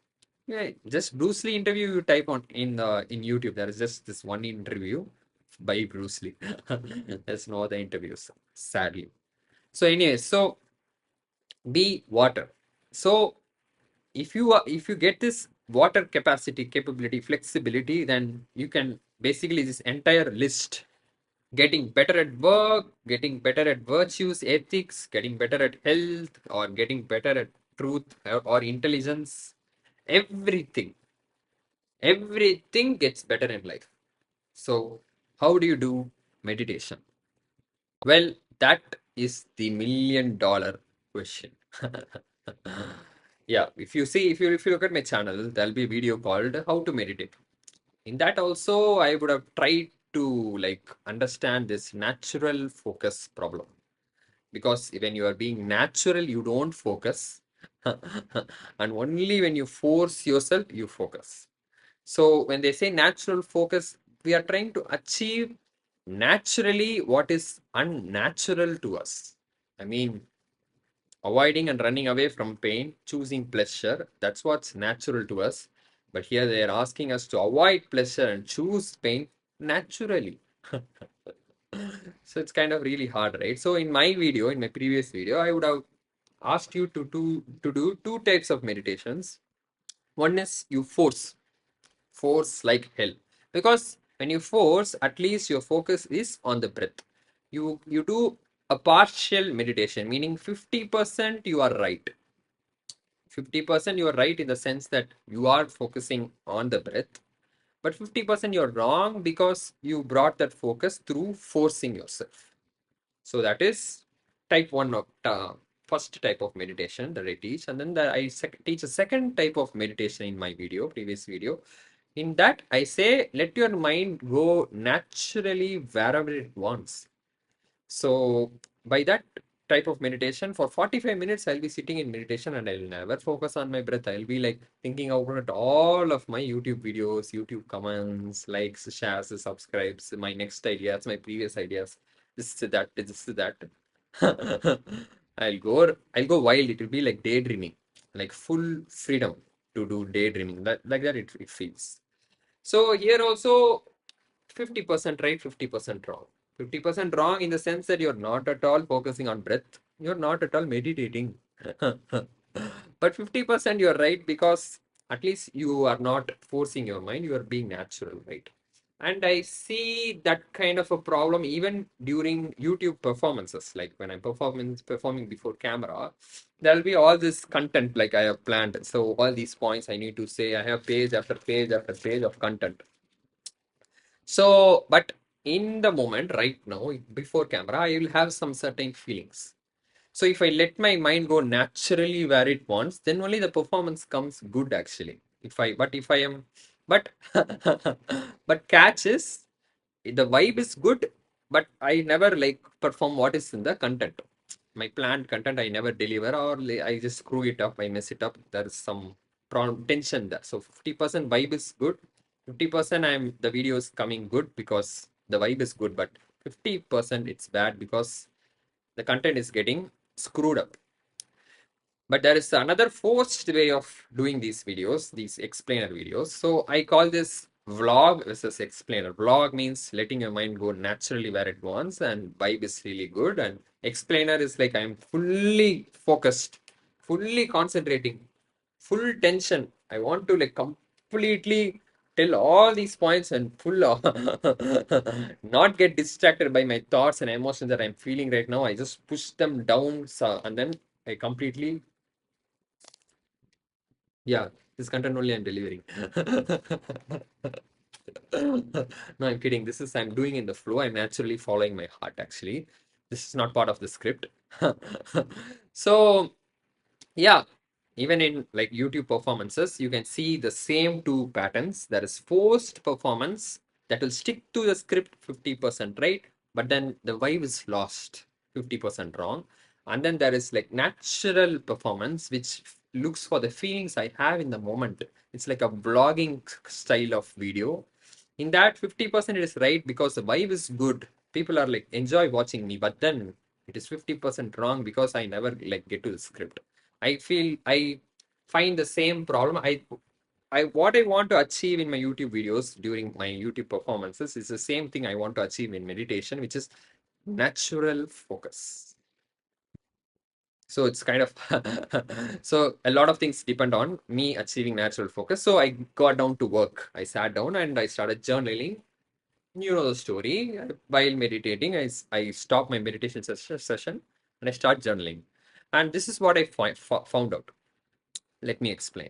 yeah, just Bruce Lee interview you type on in YouTube. There is just this one interview by Bruce Lee. There's no other interviews, sadly. So anyway, so be water. So if you get this water capacity, capability, flexibility, then you can basically this entire list, getting better at work, getting better at virtues, ethics, getting better at health, or getting better at truth or intelligence, everything, everything gets better in life. So, how do you do meditation? Well, that is the $1 million question. Yeah, if you look at my channel, there'll be a video called How to Meditate. In that also, I would have tried to like understand this natural focus problem. Because when you are being natural, you don't focus. And only when you force yourself, you focus. So when they say natural focus, we are trying to achieve naturally what is unnatural to us. I mean, avoiding and running away from pain, choosing pleasure, that's what's natural to us. But here they are asking us to avoid pleasure and choose pain naturally. So it's kind of really hard, right? So in my video, in my previous video, I would have asked you to do two types of meditations. One is you force like hell, because when you force, at least your focus is on the breath. You do a partial meditation, meaning 50% you are right. 50% you are right in the sense that you are focusing on the breath, but 50% you're wrong because you brought that focus through forcing yourself. So that is type one of first type of meditation that I teach, and then teach a second type of meditation in my previous video. In that, I say let your mind go naturally wherever it wants. So by that type of meditation, for 45 minutes, I'll be sitting in meditation and I'll never focus on my breath. I'll be like thinking about all of my YouTube videos, YouTube comments, likes, shares, subscribes, my next ideas, my previous ideas, this to that, this to that. I'll go wild. It will be like daydreaming, like full freedom to do daydreaming. Like that it feels. So here also 50% right, 50% wrong. 50% wrong in the sense that you're not at all focusing on breath. You're not at all meditating. But 50% you're right because at least you are not forcing your mind, you are being natural, right? And I see that kind of a problem even during YouTube performances. Like when I'm performing before camera, there'll be all this content like I have planned. So all these points I need to say, I have page after page after page of content. So, but in the moment right now, before camera, I will have some certain feelings. So if I let my mind go naturally where it wants, then only the performance comes good actually. If I am, but, but catch is the vibe is good, but I never like perform what is in the content. My planned content I never deliver, or I just screw it up, I mess it up. There is some tension there. So 50% vibe is good, 50% the video is coming good because the vibe is good, but 50% it's bad because the content is getting screwed up. But there is another forced way of doing these videos, these explainer videos. So I call this Vlog versus explainer. Vlog means letting your mind go naturally where it wants, and vibe is really good. And explainer is like I'm fully focused, fully concentrating, full tension. I want to like completely tell all these points and full not get distracted by my thoughts and emotions that I'm feeling right now. I just push them down, so, and then I completely, yeah, this content only I'm delivering. No, I'm kidding. This is I'm doing in the flow. I'm naturally following my heart, actually. This is not part of the script. So, yeah, even in like YouTube performances, you can see the same two patterns. There is forced performance that will stick to the script 50% right, but then the vibe is lost 50% wrong. And then there is like natural performance, which looks for the feelings I have in the moment. It's like a vlogging style of video. In that 50% it is right because the vibe is good. People are like enjoy watching me, but then it is 50% wrong because I never like get to the script. I find the same problem. I what I want to achieve in my YouTube videos during my YouTube performances is the same thing I want to achieve in meditation, which is natural focus. So it's kind of so a lot of things depend on me achieving natural focus. So I got down to work. I sat down and I started journaling. You know the story. While meditating, I stop my meditation session and I start journaling. And this is what I found out. Let me explain.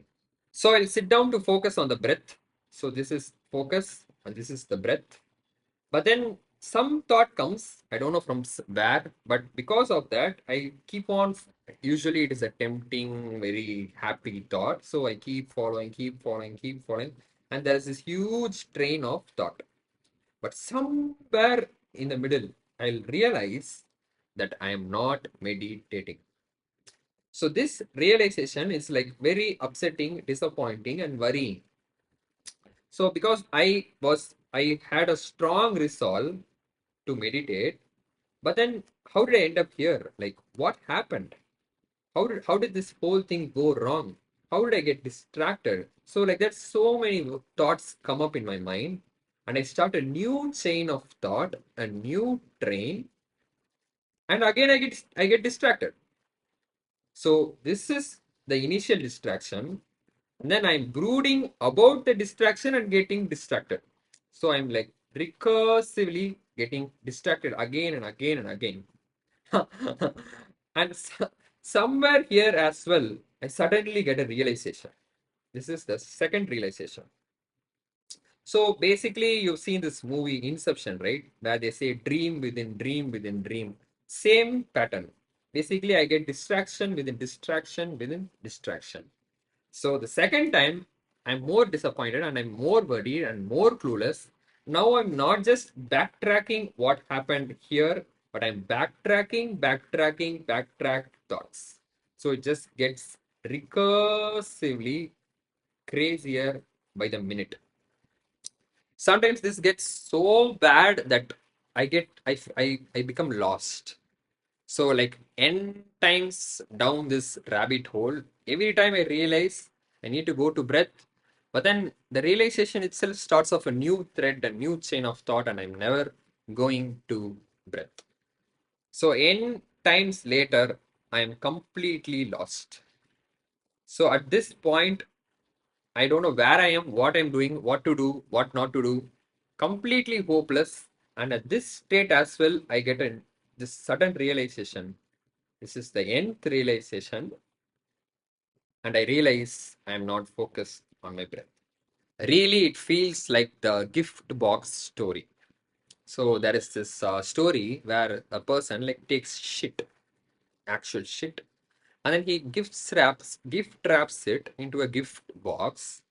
So I'll sit down to focus on the breath. So this is focus and this is the breath. But then some thought comes, I don't know from where, but because of that, I keep on. Usually it is a tempting, very happy thought. So I keep following, keep following, keep following. And there's this huge train of thought. But somewhere in the middle, I'll realize that I am not meditating. So this realization is like very upsetting, disappointing, and worrying. So because I had a strong resolve to meditate, but then how did I end up here? Like what happened? How did this whole thing go wrong? How did I get distracted? So like there's so many thoughts come up in my mind, and I start a new chain of thought, a new train, and again I get distracted. So this is the initial distraction. And then I'm brooding about the distraction and getting distracted. So I'm like recursively getting distracted again and again and again. And somewhere here as well, I suddenly get a realization. This is the second realization. So basically, you've seen this movie Inception, right? Where they say dream within dream within dream. Same pattern. Basically, I get distraction within distraction within distraction. So the second time, I'm more disappointed and I'm more worried and more clueless. Now I'm not just backtracking what happened here, but I'm backtrack thoughts. So it just gets recursively crazier by the minute. Sometimes this gets so bad that I become lost. So like n times down this rabbit hole, every time I realize I need to go to breath, but then the realization itself starts off a new thread, a new chain of thought, and I'm never going to breath. So n times later, I am completely lost. So at this point, I don't know where I am, what I'm doing, what to do, what not to do. Completely hopeless. And at this state as well, I get this sudden realization. This is the nth realization, and I realize I am not focused on my breath. Really, it feels like the gift box story. So there is this story where a person like takes shit, actual shit, and then he gift wraps it into a gift box,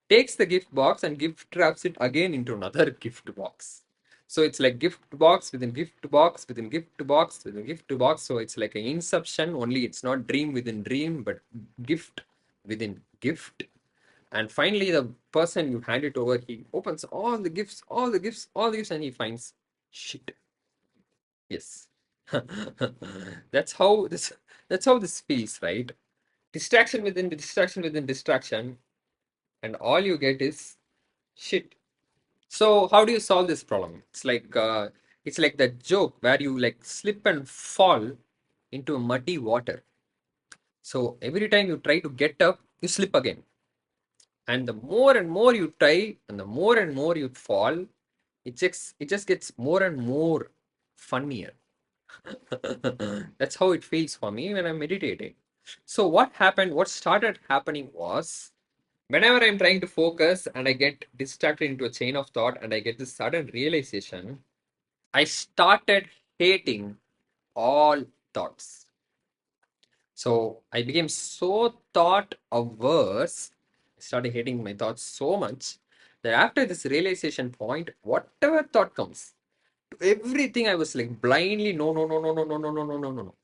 takes the gift box and gift wraps it again into another gift box. So it's like gift box within gift box within gift box within gift box. So it's like an inception, only it's not dream within dream, but gift within gift. And finally, the person you hand it over, he opens all the gifts, all the gifts, all the gifts, and he finds shit. Yes. That's how this that's how this feels, right? Distraction within distraction within distraction, and all you get is shit. So how do you solve this problem? It's like that joke where you like slip and fall into muddy water. So every time you try to get up, you slip again. And the more and more you try, and the more and more you fall, it just gets more and more funnier. That's how it feels for me when I'm meditating. So what started happening was whenever I'm trying to focus and I get distracted into a chain of thought and I get this sudden realization, I started hating all thoughts. So I became so thought averse, I started hating my thoughts so much that after this realization point, whatever thought comes, to everything I was like blindly no, no, no, no, no, no, no, no, no, no, no, no.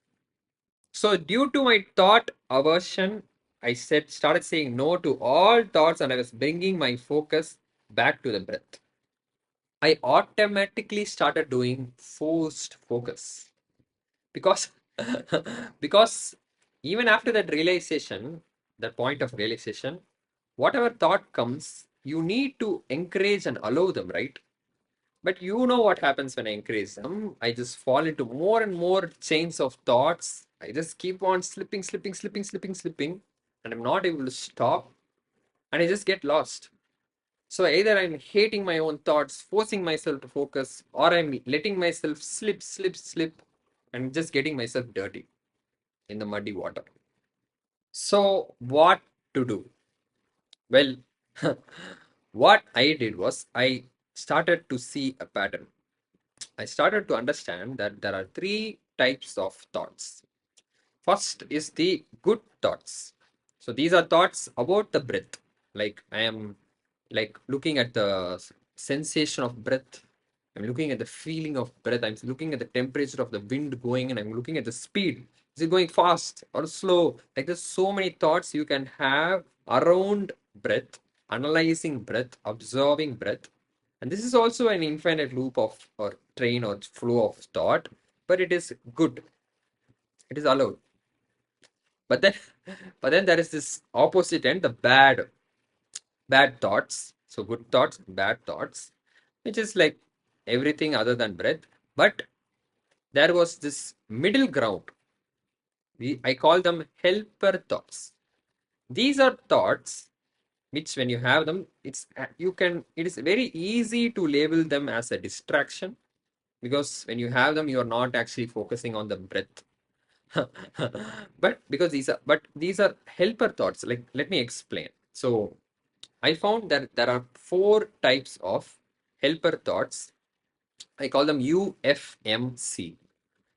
So due to my thought aversion, started saying no to all thoughts and I was bringing my focus back to the breath. I automatically started doing forced focus because because even after that realization, that point of realization, whatever thought comes, you need to encourage and allow them, right? But you know what happens when I increase them? I just fall into more and more chains of thoughts. I just keep on slipping, slipping, slipping, slipping, slipping, and I'm not able to stop, and I just get lost. So either I'm hating my own thoughts, forcing myself to focus, or I'm letting myself slip, slip, slip, and just getting myself dirty in the muddy water. So what to do? Well, what I did was I started to see a pattern. I started to understand that there are three types of thoughts. First is the good thoughts. So these are thoughts about the breath. Like I am like looking at the sensation of breath. I'm looking at the feeling of breath. I'm looking at the temperature of the wind going and I'm looking at the speed. Is it going fast or slow? Like there's so many thoughts you can have around breath, analyzing breath, observing breath. And this is also an infinite loop of or train or flow of thought, but it is good. It is allowed. But then but then there is this opposite end, the bad thoughts. So good thoughts, bad thoughts, which is like everything other than breath. But there was this middle ground. I call them helper thoughts. These are thoughts which when you have them, it is very easy to label them as a distraction because when you have them, you are not actually focusing on the breath. But these are helper thoughts. Like let me explain. So I found that there are four types of helper thoughts. I call them UFMC.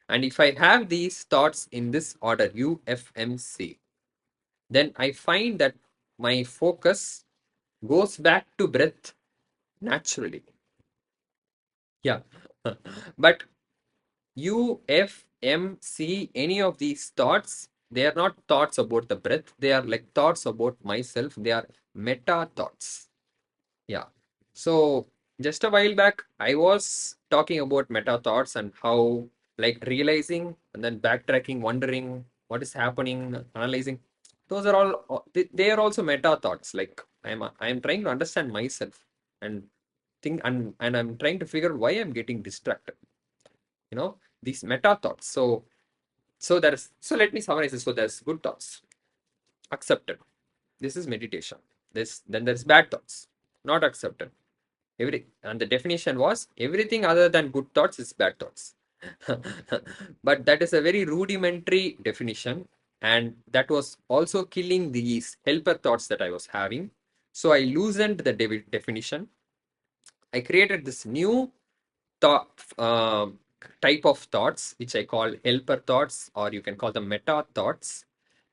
And if I have these thoughts in this order, UFMC, then I find that my focus goes back to breath naturally. Yeah. But UFMC, any of these thoughts, they are not thoughts about the breath. They are like thoughts about myself. They are meta thoughts. Yeah. So just a while back, I was talking about meta thoughts and how like realizing and then backtracking, wondering what is happening, analyzing. Those are all they are also meta thoughts. Like I'm trying to understand myself and think and I'm trying to figure why I'm getting distracted. You know, these meta thoughts. So let me summarize this. So there's good thoughts, accepted. This is meditation. This then there's bad thoughts, not accepted. And the definition was everything other than good thoughts is bad thoughts. But that is a very rudimentary definition, and that was also killing these helper thoughts that I was having. So I loosened the definition. I created this new thought type of thoughts, which I call helper thoughts, or you can call them meta thoughts.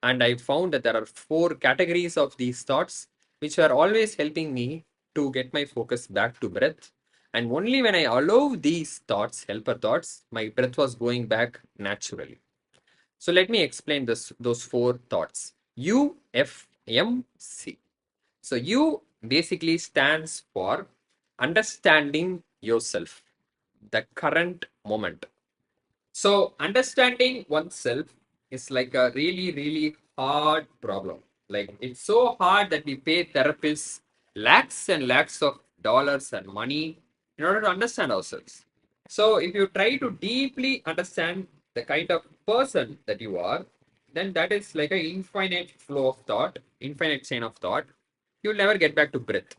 And I found that there are four categories of these thoughts, which are always helping me to get my focus back to breath. And only when I allow these thoughts, helper thoughts, my breath was going back naturally. So let me explain those four thoughts. UFMC. So U basically stands for understanding yourself, the current moment. So understanding oneself is like a really, really hard problem. Like it's so hard that we pay therapists lakhs and lakhs of dollars and money in order to understand ourselves. So if you try to deeply understand the kind of person that you are, then that is like an infinite flow of thought, infinite chain of thought. You'll never get back to breath.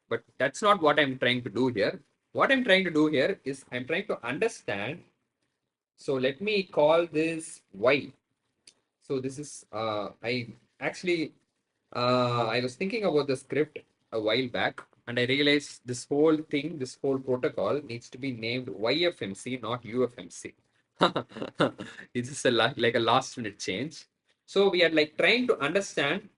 But that's not what I'm trying to do here. What I'm trying to do here is I'm trying to understand. So let me call this Y. So this is I actually I was thinking about the script a while back, and I realized this whole thing, this whole protocol needs to be named YFMC, not UFMC. It's just like a last minute change. So we are like trying to understand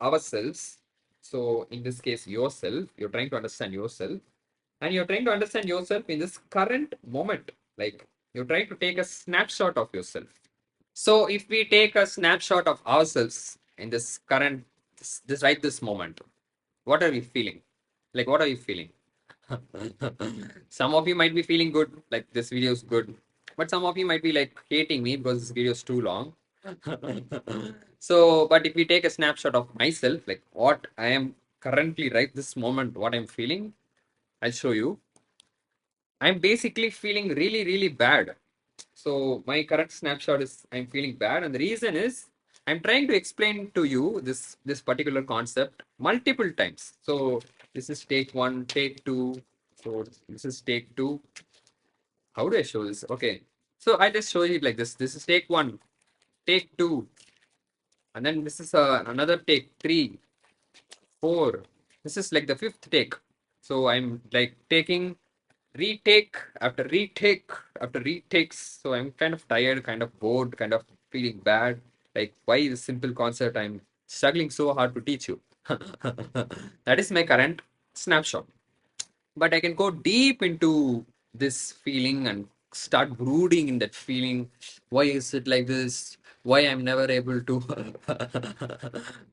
ourselves. So in this case, yourself, you're trying to understand yourself, and you're trying to understand yourself in this current moment. Like you're trying to take a snapshot of yourself. So if we take a snapshot of ourselves in this current, this right this moment, what are we feeling? Like what are you feeling? Some of you might be feeling good, like this video is good, but some of you might be like hating me because this video is too long. So, but if we take a snapshot of myself, like what I am currently right this moment, what I'm feeling, I'll show you. I'm basically feeling really, really bad. So my current snapshot is I'm feeling bad, and the reason is I'm trying to explain to you this particular concept multiple times. So this is take one, take two. So this is take two. How do I show this? Okay. So I just show you like this. This is take one, take two, and then this is another take three, four. This is like the fifth take. So I'm like taking retake after retake after retakes. So I'm kind of tired, kind of bored, kind of feeling bad. Like, why this simple concept I'm struggling so hard to teach you? That is my current snapshot. But I can go deep into this feeling and start brooding in that feeling. Why is it like this? Why I'm never able to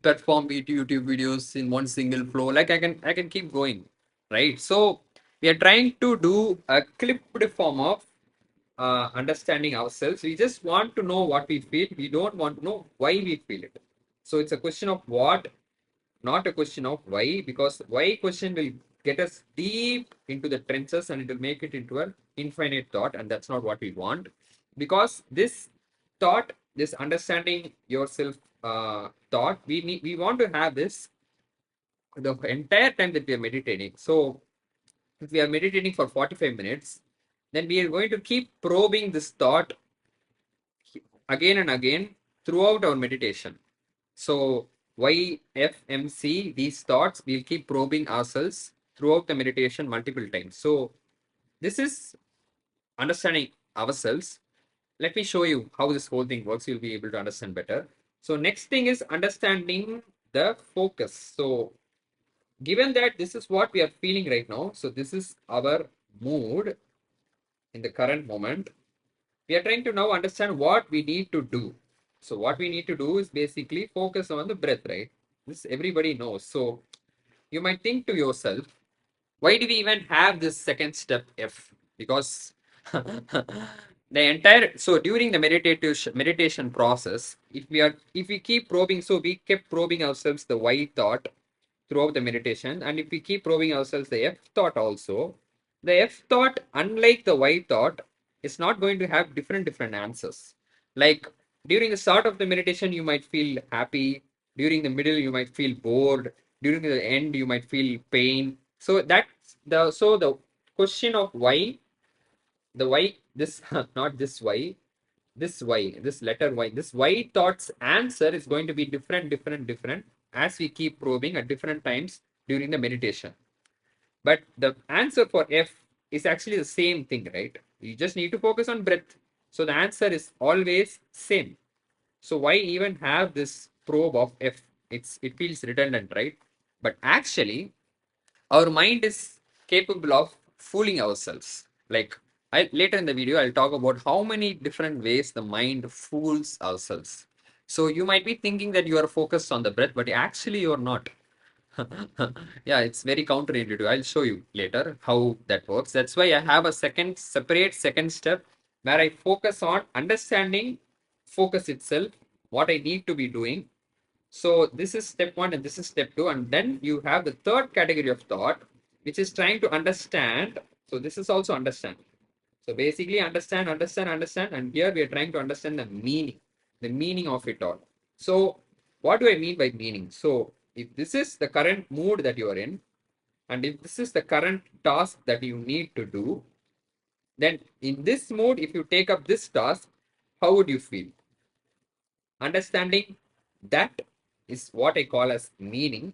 perform YouTube videos in one single flow? Like I can keep going, right? So we are trying to do a clipped form of understanding ourselves. We just want to know what we feel. We don't want to know why we feel it. So it's a question of what, not a question of why, because why question will get us deep into the trenches and it will make it into an infinite thought, and that's not what we want. Because this thought, this understanding yourself thought, we want to have this the entire time that we are meditating. So if we are meditating for 45 minutes, then we are going to keep probing this thought again and again throughout our meditation. So YFMC, these thoughts, we'll keep probing ourselves throughout the meditation multiple times. So this is understanding ourselves. Let me show you how this whole thing works. You'll be able to understand better. So next thing is understanding the focus. So given that this is what we are feeling right now, so this is our mood in the current moment, we are trying to now understand what we need to do. So what we need to do is basically focus on the breath, right? This everybody knows. So you might think to yourself, why do we even have this second step F? Because the entire, so during the meditation process, if we keep probing, so we kept probing ourselves the why thought throughout the meditation, and if we keep probing ourselves the F thought also, the F thought, unlike the Y thought, is not going to have different answers. Like during the start of the meditation, you might feel happy. During the middle, you might feel bored. During the end, you might feel pain. So that's the question of why, the why this not this why, this y, this letter y, this y thought's answer is going to be different as we keep probing at different times during the meditation. But the answer for F is actually the same thing, right? You just need to focus on breath. So the answer is always same. So why even have this probe of F? It feels redundant, right? But actually, our mind is capable of fooling ourselves. Like later in the video, I'll talk about how many different ways the mind fools ourselves. So you might be thinking that you are focused on the breath, but actually you're not. Yeah, it's very counterintuitive. I'll show you later how that works. That's why I have a separate second step where I focus on understanding focus itself, what I need to be doing. So this is step one and this is step two. And then you have the third category of thought, which is trying to understand. So this is also understand. So basically understand, understand, understand. And here we are trying to understand the meaning of it all. So what do I mean by meaning? So if this is the current mood that you are in, and if this is the current task that you need to do, then in this mode, if you take up this task, how would you feel? Understanding that is what I call as meaning.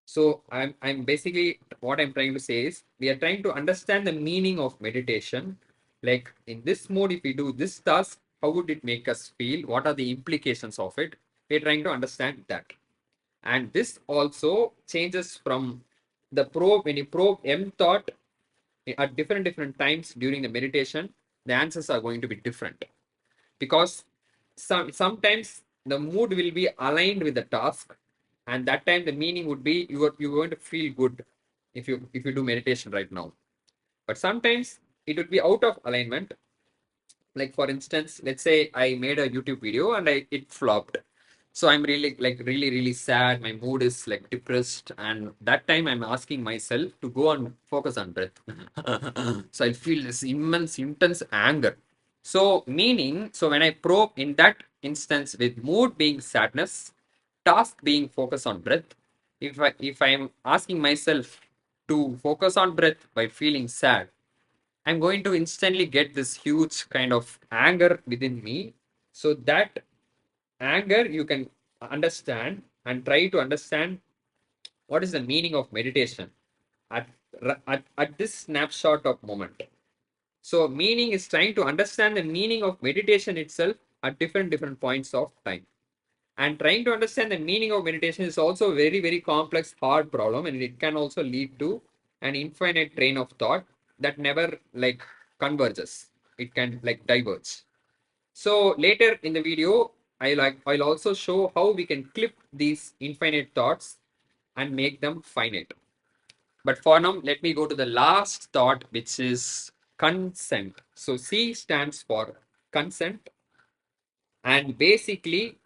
So I'm basically what I'm trying to say is we are trying to understand the meaning of meditation. Like in this mode, if we do this task, how would it make us feel? What are the implications of it? We're trying to understand that. And this also changes from the probe. When you probe M thought at different times during the meditation, the answers are going to be different because sometimes the mood will be aligned with the task, and that time the meaning would be you're going to feel good if you do meditation right now. But sometimes it would be out of alignment. Like for instance, let's say I made a YouTube video and it flopped. So I'm really really sad. My mood is like depressed, and that time I'm asking myself to go and focus on breath. So I feel this immense, intense anger. So meaning, so when I probe in that instance with mood being sadness, task being focus on breath, if I'm asking myself to focus on breath by feeling sad, I'm going to instantly get this huge kind of anger within me. So that anger you can understand and try to understand what is the meaning of meditation at, at this snapshot of moment. So meaning is trying to understand the meaning of meditation itself at different points of time. And trying to understand the meaning of meditation is also a very complex, hard problem, and it can also lead to an infinite train of thought that never like converges. It can like diverge. So later in the video, I'll also show how we can clip these infinite thoughts and make them finite. But for now, let me go to the last thought, which is consent. So C stands for consent. And basically,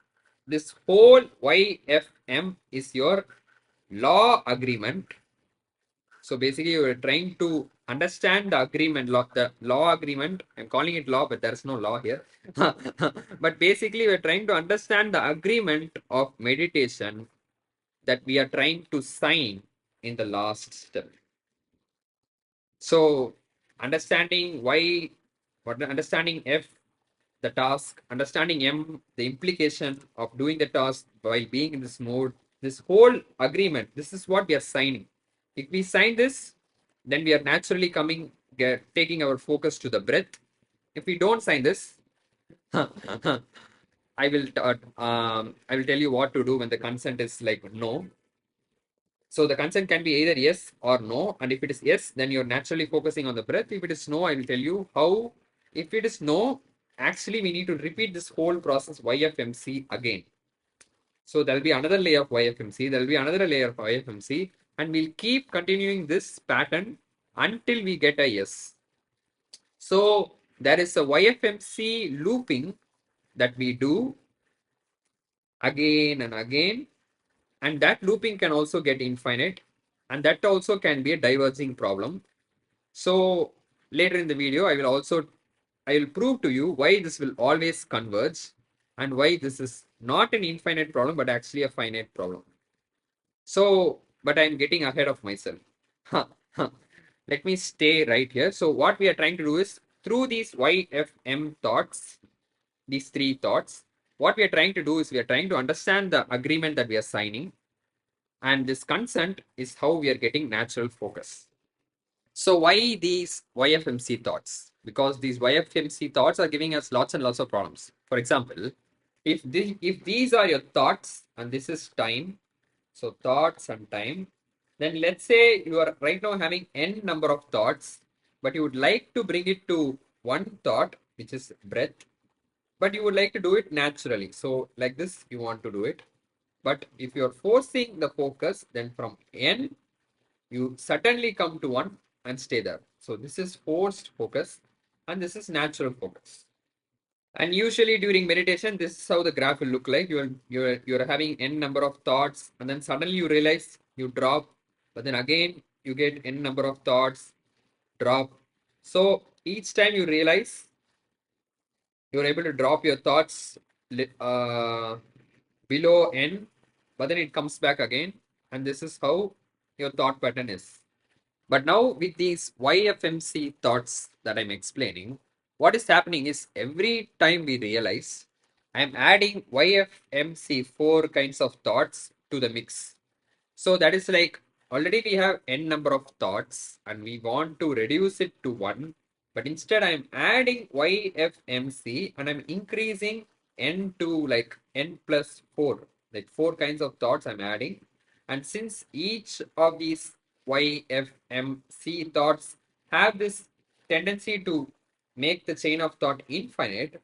this whole YFM is your law agreement. So basically, you're trying to understand the agreement, the law agreement. I'm calling it law, but there's no law here. But basically, we're trying to understand the agreement of meditation that we are trying to sign in the last step. So understanding Y, what understanding F, the task, understanding M, the implication of doing the task while being in this mode, this whole agreement, this is what we are signing. If we sign this, then we are naturally taking our focus to the breath. If we don't sign this, I will tell you what to do when the consent is like no. So the consent can be either yes or no. And if it is yes, then you're naturally focusing on the breath. If it is no, I will tell you how. If it is no, actually we need to repeat this whole process YFMC again. So there'll be another layer of YFMC, there'll be another layer of YFMC, and we'll keep continuing this pattern until we get a yes. So there is a YFMC looping that we do again and again, and that looping can also get infinite, and that also can be a diverging problem. So later in the video, I will prove to you why this will always converge and why this is not an infinite problem, but actually a finite problem. So, but I'm getting ahead of myself. Let me stay right here. So what we are trying to do is through these YFM thoughts, these three thoughts, what we are trying to do is we are trying to understand the agreement that we are signing. And this consent is how we are getting natural focus. So why these YFMC thoughts? Because these YFMC thoughts are giving us lots and lots of problems. For example, if these are your thoughts and this is time, so thoughts and time, then let's say you are right now having n number of thoughts, but you would like to bring it to one thought, which is breath, but you would like to do it naturally. So like this, you want to do it. But if you're forcing the focus, then from n, you suddenly come to one and stay there. So this is forced focus and this is natural focus. And usually during meditation, this is how the graph will look like. You're having n number of thoughts, and then suddenly you realize you drop, but then again you get n number of thoughts, drop. So each time you realize you're able to drop your thoughts below n, but then it comes back again. And this is how your thought pattern is. But now with these YFMC thoughts that I'm explaining, what is happening is every time we realize I'm adding YFMC 4 kinds of thoughts to the mix. So that is like already we have n number of thoughts and we want to reduce it to 1. But instead I'm adding YFMC and I'm increasing n to like n plus 4. Like 4 kinds of thoughts I'm adding. And since each of these YFMC thoughts have this tendency to make the chain of thought infinite,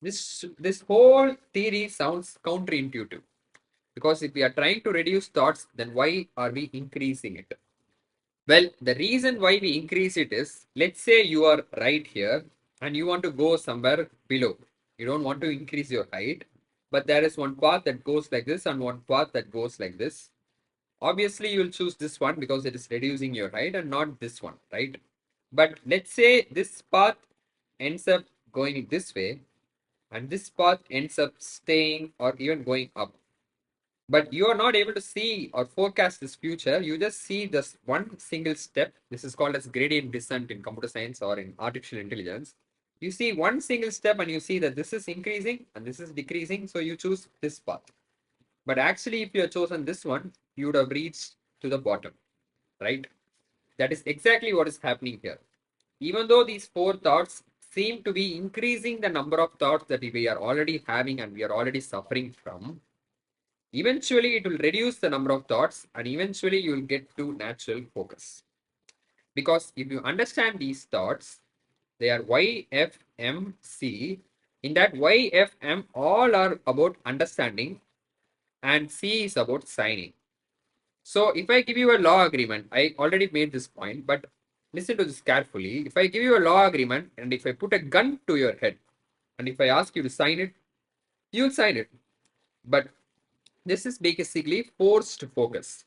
this whole theory sounds counterintuitive. Because if we are trying to reduce thoughts, then why are we increasing it? Well, the reason why we increase it is, let's say you are right here and you want to go somewhere below. You don't want to increase your height, but there is one path that goes like this and one path that goes like this. Obviously, you will choose this one because it is reducing your height and not this one, right? But let's say this path ends up going this way and this path ends up staying or even going up. But you are not able to see or forecast this future. You just see this one single step. This is called as gradient descent in computer science or in artificial intelligence. You see one single step and you see that this is increasing and this is decreasing. So you choose this path. But actually, if you had chosen this one, you would have reached to the bottom, right? That is exactly what is happening here. Even though these 4 thoughts seem to be increasing the number of thoughts that we are already having and we are already suffering from, eventually, it will reduce the number of thoughts and eventually you will get to natural focus. Because if you understand these thoughts, they are YFMC. In that YFM, all are about understanding and C is about signing. So if I give you a law agreement, I already made this point, but listen to this carefully. If I give you a law agreement and if I put a gun to your head and if I ask you to sign it, you'll sign it. But this is basically forced focus.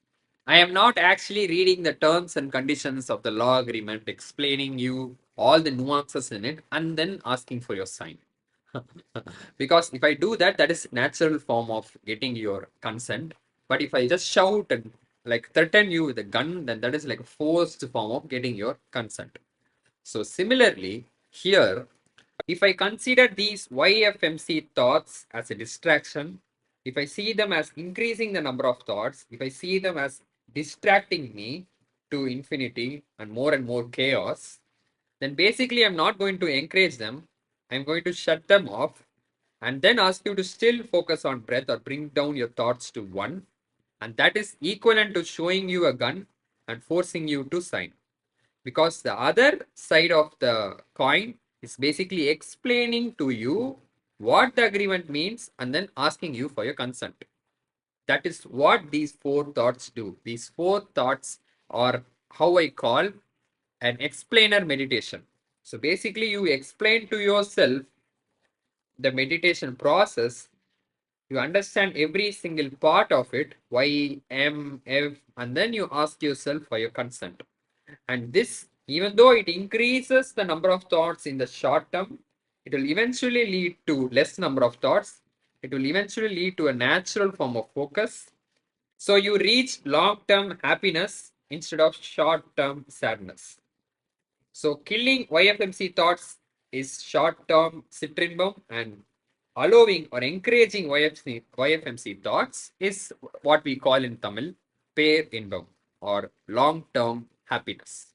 I am not actually reading the terms and conditions of the law agreement, explaining you all the nuances in it, and then asking for your sign. Because if I do that, that is natural form of getting your consent. But if I just shout and like threaten you with a gun, then that is like a forced form of getting your consent. So similarly, here if I consider these YFMC thoughts as a distraction, if I see them as increasing the number of thoughts, if I see them as distracting me to infinity and more chaos, then basically I'm not going to encourage them. I'm going to shut them off and then ask you to still focus on breath or bring down your thoughts to 1. And that is equivalent to showing you a gun and forcing you to sign. Because the other side of the coin is basically explaining to you what the agreement means and then asking you for your consent. That is what these 4 thoughts do. These 4 thoughts are how I call an explainer meditation. So basically, you explain to yourself the meditation process. You understand every single part of it, why, M, F, and then you ask yourself for your consent. And this, even though it increases the number of thoughts in the short term, it will eventually lead to less number of thoughts. It will eventually lead to a natural form of focus. So you reach long-term happiness instead of short-term sadness. So killing YFMC thoughts is short-term citrimbum and allowing or encouraging YFMC thoughts is what we call in Tamil pair inbum or long-term happiness.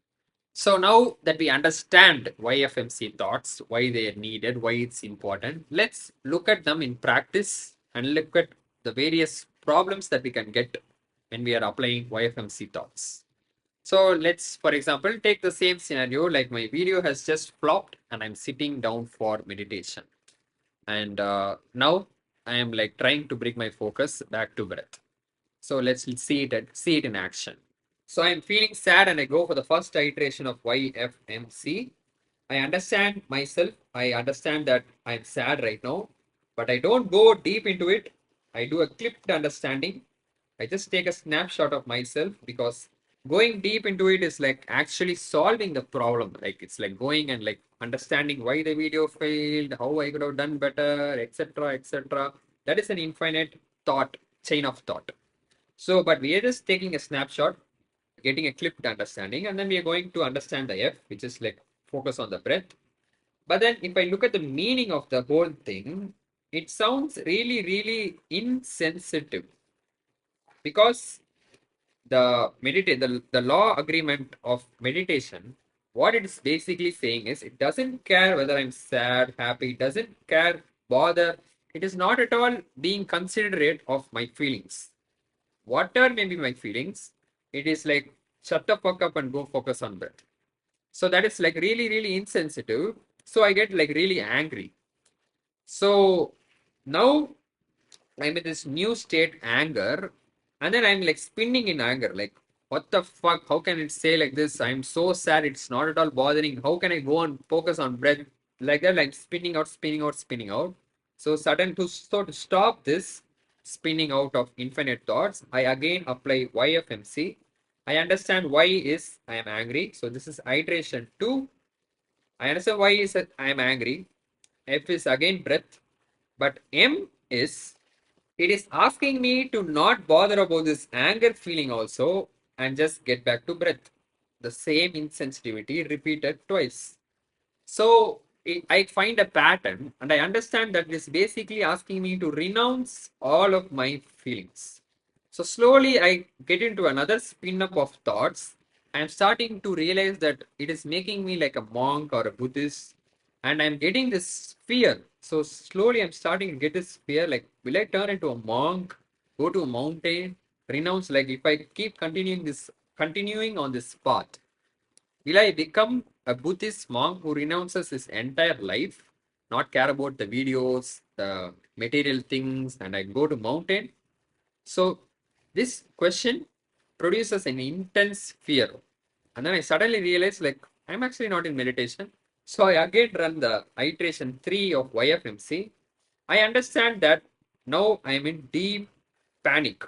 So now that we understand why FMC thoughts, why they are needed, why it's important, let's look at them in practice and look at the various problems that we can get when we are applying YFMC thoughts. So let's, for example, take the same scenario like my video has just flopped and I'm sitting down for meditation. And now I am like trying to bring my focus back to breath. So let's see it in action. So I'm feeling sad and I go for the first iteration of YFMC. I understand myself. I understand that I'm sad right now, but I don't go deep into it. I do a clipped understanding. I just take a snapshot of myself because Going deep into it is like actually solving the problem. Like it's like going and like understanding why the video failed, how I could have done better, etc., etc. That is an infinite thought, chain of thought. So, but we are just taking a snapshot, getting a clipped understanding, and then we are going to understand the F, which is like focus on the breath. But then if I look at the meaning of the whole thing, it sounds really, really insensitive because the law agreement of meditation, what it is basically saying is it doesn't care whether I'm sad, happy, it doesn't care, bother. It is not at all being considerate of my feelings. Whatever may be my feelings, it is like shut the fuck up and go focus on breath. So that is like really, really insensitive. So I get like really angry. So now I'm in this new state, anger, and then I'm like spinning in anger. Like, what the fuck? How can it say like this? I'm so sad. It's not at all bothering. How can I go and focus on breath like that? Like spinning out, spinning out, spinning out. So sudden to stop this spinning out of infinite thoughts, I again apply YFMC. I understand why is I am angry. So this is iteration 2. I understand why is I am angry. F is again breath. But M is it is asking me to not bother about this anger feeling also and just get back to breath. The same insensitivity repeated twice. So I find a pattern and I understand that it is basically asking me to renounce all of my feelings. So slowly I get into another spin up of thoughts. I'm starting to realize that it is making me like a monk or a Buddhist, and I'm getting this fear. So slowly I'm starting to get this fear like, will I turn into a monk, go to a mountain, renounce? Like, if I keep continuing on this path, will I become a Buddhist monk who renounces his entire life, not care about the videos, the material things, and I go to mountain? So this question produces an intense fear. And then I suddenly realize like I'm actually not in meditation. So I again run the iteration 3 of YFMC. I understand that now I'm in deep panic.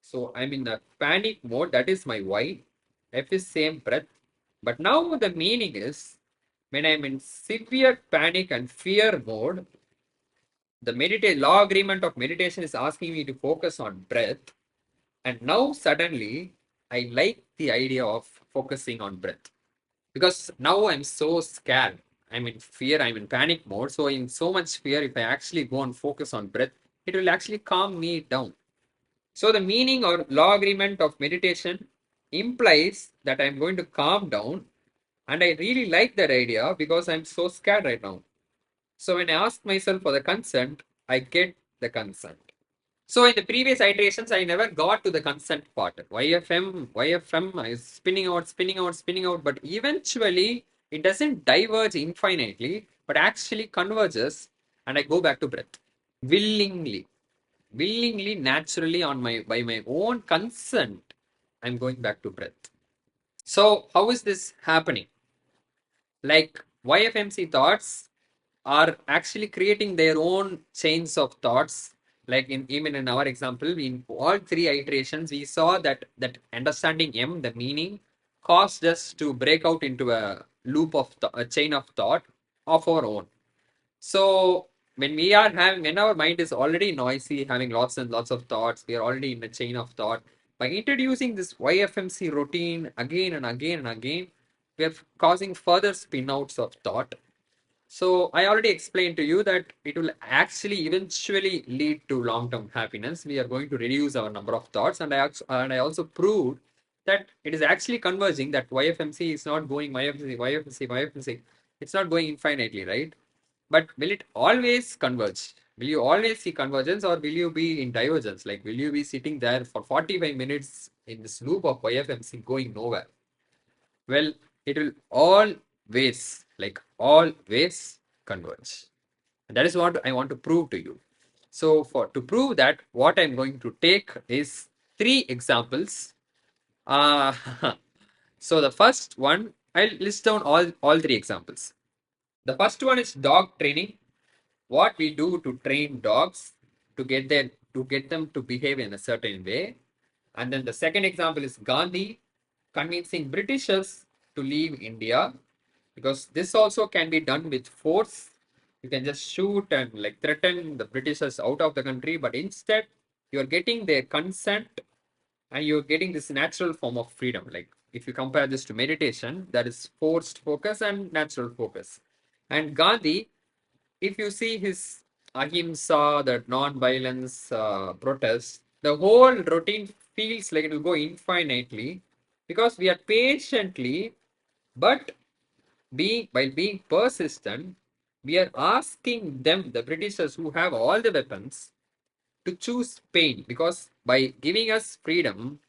So I'm in the panic mode. That is my Y. F is same breath. But now the meaning is when I'm in severe panic and fear mode, the meditate law agreement of meditation is asking me to focus on breath. And now suddenly I like the idea of focusing on breath because now I'm so scared. I'm in fear, I'm in panic mode. So in so much fear, if I actually go and focus on breath, it will actually calm me down. So the meaning or law agreement of meditation implies that I'm going to calm down, and I really like that idea because I'm so scared right now. So when I ask myself for the consent, I get the consent. So in the previous iterations, I never got to the consent part. YFM is spinning out, spinning out, spinning out, but eventually it doesn't diverge infinitely, but actually converges, and I go back to breath willingly, willingly, naturally on my by my own consent. I'm going back to breath. So how is this happening? Like YFMC thoughts are actually creating their own chains of thoughts. Like in even in our example, in all three iterations, we saw that understanding M, the meaning, caused us to break out into a loop of a chain of thought of our own. So when we are having, when our mind is already noisy, having lots and lots of thoughts, we are already in a chain of thought. By introducing this YFMC routine again and again and again, we are causing further spin outs of thought. So I already explained to you that it will actually eventually lead to long-term happiness. We are going to reduce our number of thoughts, and I also proved that it is actually converging. That YFMC is not going YFMC, YFMC, YFMC. It's not going infinitely, right? But will it always converge? Will you always see convergence, or will you be in divergence? Like, will you be sitting there for 45 minutes in this loop of YFMC going nowhere? Well, it will always, like always converge. And that is what I want to prove to you. So for to prove that, what I'm going to take is three examples. Uh, so the first one, I'll list down all three examples. The first one is dog training. What we do to train dogs to get them to behave in a certain way. And then the second example is Gandhi. convincing Britishers to leave India, because this also can be done with force. You can just shoot and like threaten the Britishers out of the country, but instead you're getting their consent and you're getting this natural form of freedom. Like if you compare this to meditation, that is forced focus and natural focus. And Gandhi, if you see his ahimsa, that non-violence protest, the whole routine feels like it will go infinitely because we are patiently, but being persistent, we are asking them, the Britishers who have all the weapons, to choose pain, because by giving us freedom,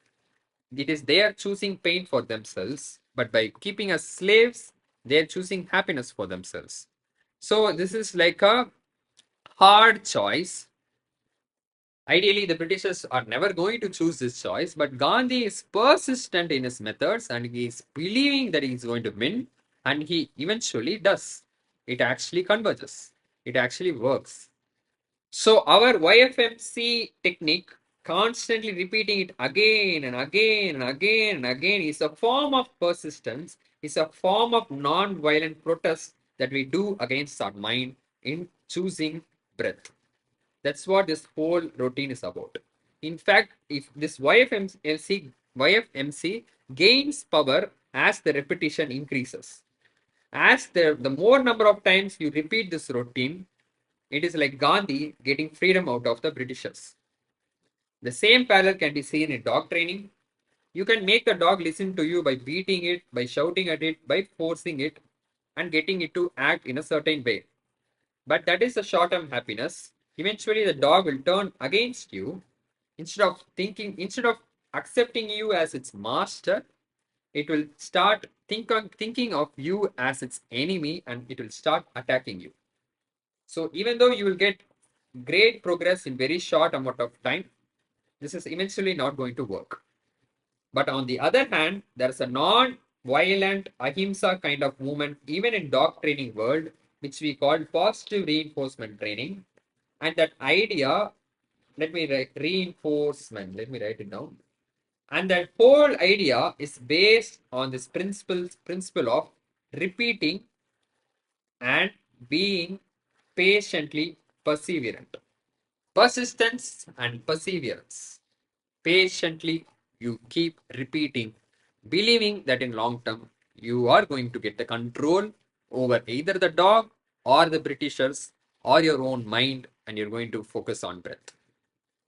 it is they are choosing pain for themselves, but by keeping us slaves, they are choosing happiness for themselves. So this is like a hard choice. Ideally, the Britishers are never going to choose this choice, but Gandhi is persistent in his methods and he is believing that he is going to win, and he eventually does. It actually converges, it actually works. So, our YFMC technique, constantly repeating it again and again and again and again, is a form of persistence, is a form of non violent protest that we do against our mind in choosing breath. That's what this whole routine is about. In fact, if this YFMC gains power as the repetition increases. As the more number of times you repeat this routine, it is like Gandhi getting freedom out of the Britishers. The same parallel can be seen in dog training. You can make the dog listen to you by beating it, by shouting at it, by forcing it, and getting it to act in a certain way. But that is a short term happiness. Eventually, the dog will turn against you. Instead of accepting you as its master, it will start thinking of you as its enemy and it will start attacking you. So even though you will get great progress in very short amount of time, this is eventually not going to work. But on the other hand, there's a non-violent ahimsa kind of movement even in dog training world, which we call positive reinforcement training. And that idea, let me write reinforcement, let me write it down. And that whole idea is based on this principle of repeating and being patiently perseverant. Persistence and perseverance. Patiently, you keep repeating, believing that in long term, you are going to get the control over either the dog or the Britishers or your own mind, and you're going to focus on breath.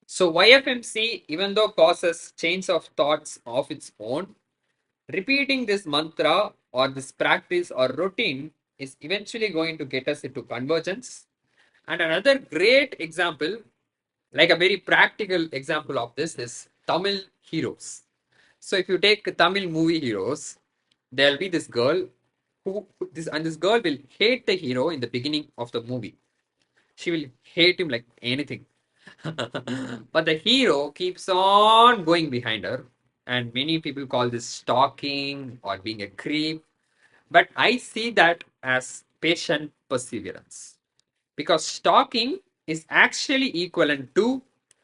So, YFMC, even though causes change of thoughts of its own, repeating this mantra or this practice or routine is eventually going to get us into convergence. And another great example, like a very practical example of this, is Tamil heroes. So if you take Tamil movie heroes, there'll be this girl this girl will hate the hero in the beginning of the movie. She will hate him like anything. But the hero keeps on going behind her, and many people call this stalking or being a creep. But I see that as patient perseverance, because stalking is actually equivalent to,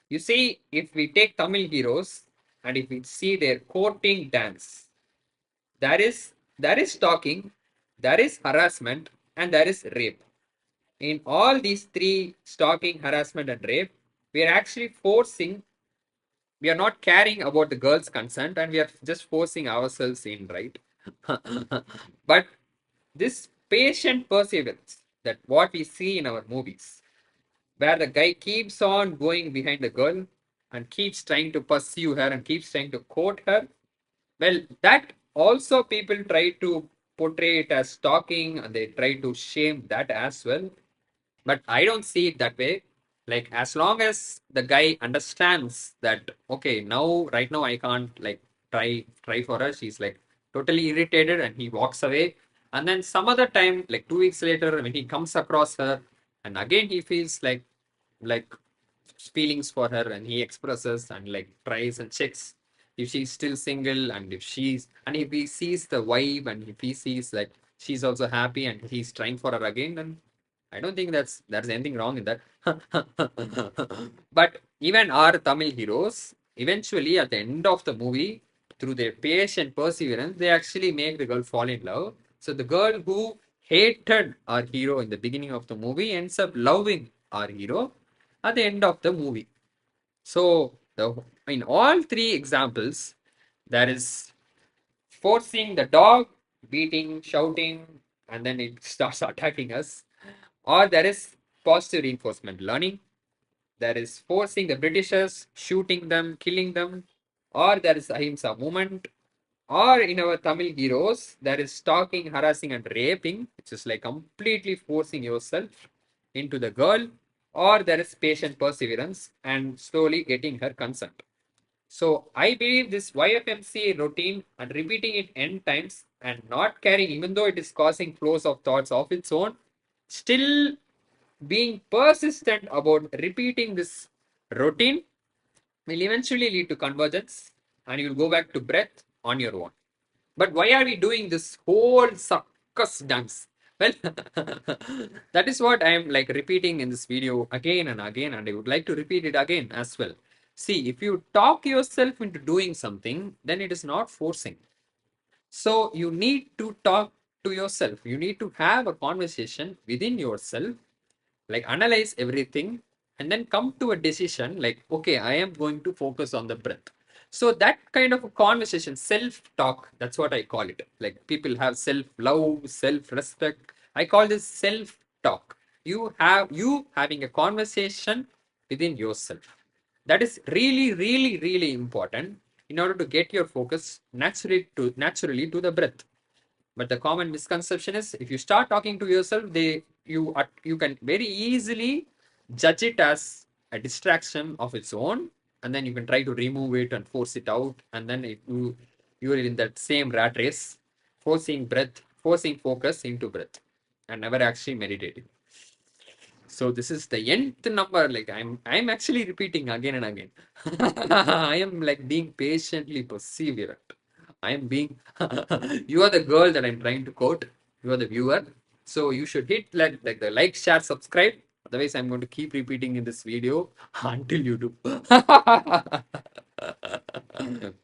you see, if we take Tamil heroes and if we see their courting dance, there is stalking, there is harassment, and there is rape. In all these three, stalking, harassment, and rape, we are actually forcing, we are not caring about the girl's consent and we are just forcing ourselves in, right? But this patient perseverance, that what we see in our movies, where the guy keeps on going behind the girl and keeps trying to pursue her and keeps trying to court her, well, that also people try to portray it as stalking and they try to shame that as well. But I don't see it that way. Like as long as the guy understands that, okay, now right now I can't like try for her. She's like totally irritated and he walks away. And then some other time, like 2 weeks later, when he comes across her, and again he feels like feelings for her and he expresses and like tries and checks if she's still single, and if he sees the vibe and if he sees like she's also happy and he's trying for her again, then I don't think there's anything wrong in that. But even our Tamil heroes, eventually at the end of the movie, through their patient perseverance, they actually make the girl fall in love. So the girl who hated our hero in the beginning of the movie ends up loving our hero at the end of the movie. So in all three examples, there is forcing the dog, beating, shouting, and then it starts attacking us. Or there is positive reinforcement learning. There is forcing the Britishers, shooting them, killing them. Or there is Ahimsa movement. Or in our Tamil heroes, there is stalking, harassing, and raping, which is like completely forcing yourself into the girl. Or there is patient perseverance and slowly getting her consent. So I believe this YFMCA routine and repeating it n times and not caring, even though it is causing flows of thoughts of its own, still being persistent about repeating this routine will eventually lead to convergence and you'll go back to breath on your own. But why are we doing this whole circus dance? Well, that is what I am like repeating in this video again and again, and I would like to repeat it again as well. See, if you talk yourself into doing something, then it is not forcing. So you need to talk to yourself. You need to have a conversation within yourself, like analyze everything and then come to a decision like, okay, I am going to focus on the breath. So that kind of a conversation, self-talk, that's what I call it. Like people have self-love, self-respect. I call this self-talk. You having a conversation within yourself. That is really, really, really important in order to get your focus naturally to the breath. But the common misconception is if you start talking to yourself, you can very easily judge it as a distraction of its own, and then you can try to remove it and force it out, and then you are in that same rat race, forcing focus into breath, and never actually meditating. So this is the nth number. Like I'm actually repeating again and again. I am like being patiently perseverant. I am being. You are the girl that I'm trying to quote. You are the viewer. So you should hit like the like, share, subscribe. Otherwise, I'm going to keep repeating in this video until you do.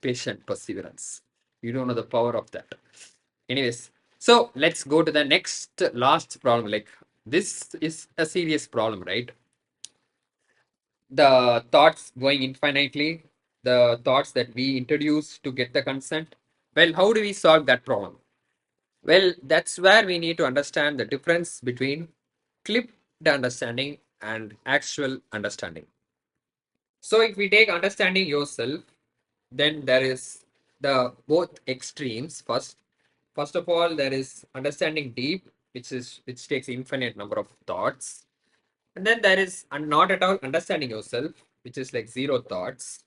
Patient perseverance. You don't know the power of that. Anyways, so let's go to the next last problem. Like this is a serious problem, right? The thoughts going infinitely, the thoughts that we introduce to get the consent. Well, how do we solve that problem? Well, that's where we need to understand the difference between clipped understanding and actual understanding. So if we take understanding yourself, then there is the both extremes. First of all, there is understanding deep, which takes infinite number of thoughts. And then there is not at all understanding yourself, which is like zero thoughts.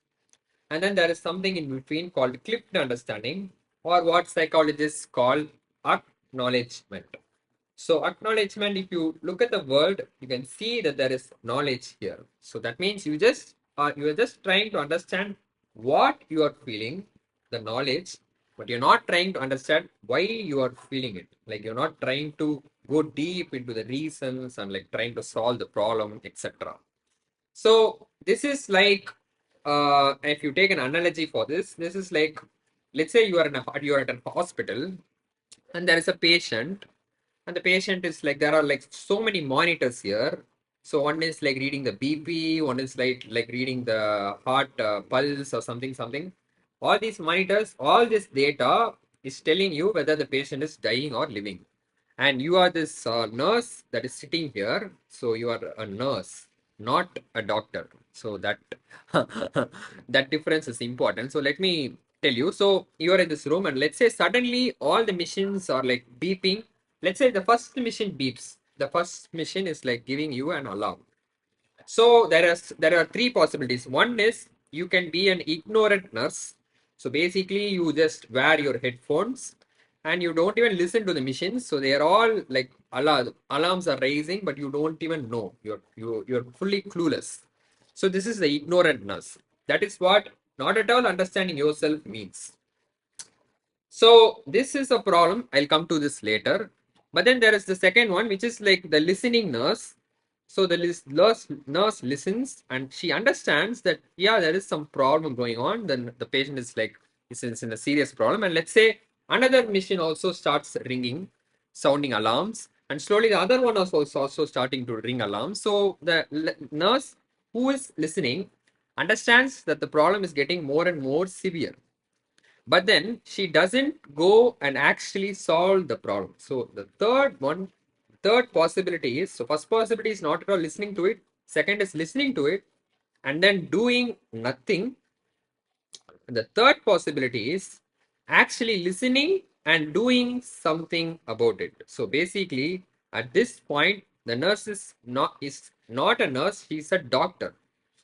And then there is something in between called clipped understanding, or what psychologists call acknowledgement. So acknowledgement, if you look at the word, you can see that there is knowledge here. So that means you are just trying to understand what you are feeling, the knowledge, but you're not trying to understand why you are feeling it. Like you're not trying to go deep into the reasons and like trying to solve the problem, etc. So this is like if you take an analogy for this is like, let's say you are at a hospital and there is a patient, and the patient is like, there are like so many monitors here. So one is like reading the BP, one is like reading the heart pulse or something. All these monitors, all this data is telling you whether the patient is dying or living. And you are this nurse that is sitting here. So you are a nurse, not a doctor. So that that difference is important. So let me tell you. So you are in this room, and let's say suddenly all the machines are like beeping. Let's say the first machine beeps. The first machine is like giving you an alarm. So there are three possibilities. One is you can be an ignorant nurse. So basically you just wear your headphones and you don't even listen to the machines. So they are all like alarms are raising, but you don't even know. You're fully clueless. So this is the ignorant nurse. That is what not at all understanding yourself means. So this is a problem. I'll come to this later. But then there is the second one, which is like the listening nurse. So the nurse listens and she understands that, yeah, there is some problem going on. Then the patient is like It's in a serious problem. And let's say another machine also starts ringing, sounding alarms, and slowly the other one is also starting to ring alarms. So the nurse who is listening understands that the problem is getting more and more severe. But then she doesn't go and actually solve the problem. So the third possibility is, so first possibility is not at all listening to it. Second is listening to it and then doing nothing. The third possibility is actually listening and doing something about it. So basically, at this point, the nurse is not a nurse, she's a doctor.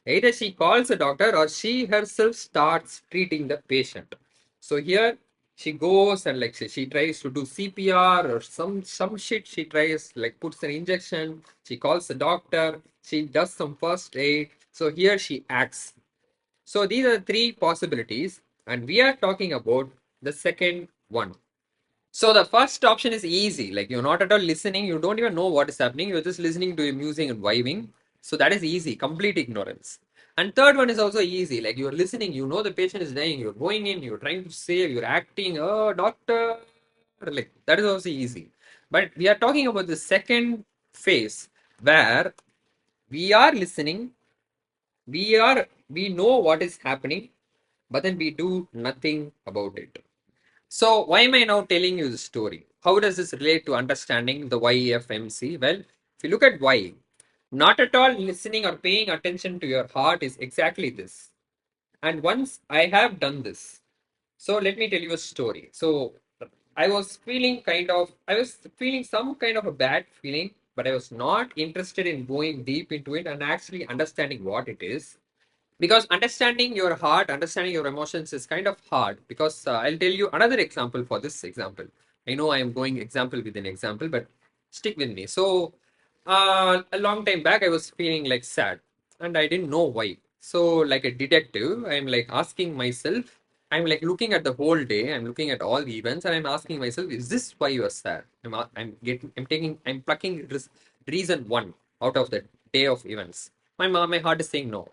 Either she calls a doctor or she herself starts treating the patient. So here she goes and like she tries to do CPR or some shit. She tries like puts an injection. She calls the doctor. She does some first aid. So here she acts. So these are three possibilities, and we are talking about the second one. So the first option is easy, like you're not at all listening, you don't even know what is happening, you're just listening to your music and vibing. So that is easy, complete ignorance. And third one is also easy, like you're listening, you know the patient is dying, you're going in, you're trying to save, you're acting, oh doctor, like that is also easy. But we are talking about the second phase where we are listening, we know what is happening, but then we do nothing about it. So why am I now telling you the story? How does this relate to understanding the YFMC? Well, if you look at why, not at all listening or paying attention to your heart is exactly this. And once I have done this, so let me tell you a story. So I was feeling some kind of a bad feeling, but I was not interested in going deep into it and actually understanding what it is, because understanding your heart, understanding your emotions is kind of hard. Because I'll tell you another example for this example. I know I am going example within example, but stick with me. So a long time back I was feeling like sad and I didn't know why. So like a detective, I'm like asking myself, I'm like looking at the whole day, I'm looking at all the events and I'm asking myself, is this why you are sad? I'm plucking reason one out of the day of events. My heart is saying no,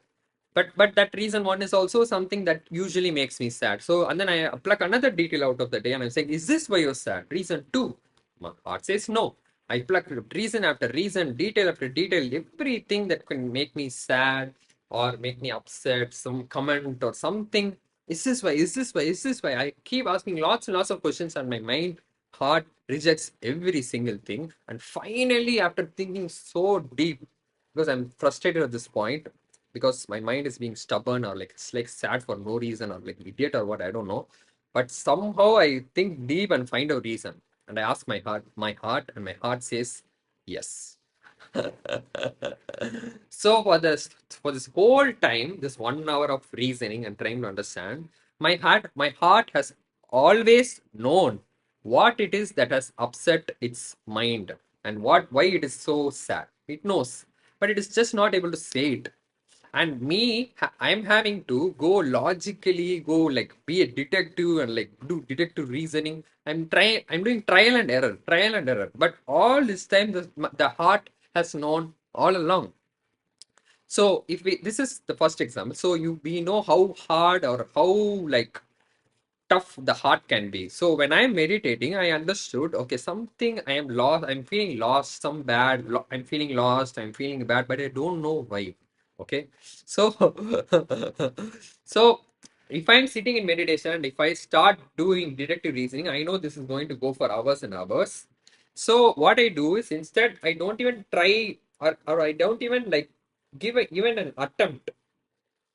but that reason one is also something that usually makes me sad. So and then I pluck another detail out of the day and I'm saying, is this why you're sad? Reason two. My heart says no. I pluck reason after reason, detail after detail, everything that can make me sad or make me upset, some comment or something. Is this why? Is this why? Is this why? I keep asking lots and lots of questions and my mind, heart rejects every single thing. And finally, after thinking so deep, because I'm frustrated at this point, because my mind is being stubborn or like it's like sad for no reason or like idiot or what, I don't know. But somehow I think deep and find a reason. And I ask and my heart says yes. So for this whole time, this 1 hour of reasoning and trying to understand, my heart has always known what it is that has upset its mind and why it is so sad. It knows, but it is just not able to say it. And I'm having to go logically, go like be a detective and like do detective reasoning. I'm doing trial and error, but all this time the heart has known all along. So if we this is the first example, so we know how hard or how like tough the heart can be. So when I'm meditating, I understood, okay, something I am lost, I'm feeling lost, I'm feeling lost, I'm feeling bad, but I don't know why. Okay. So so if I'm sitting in meditation and if I start doing deductive reasoning, I know this is going to go for hours and hours. So what I do is instead I don't even try or I don't even like even an attempt,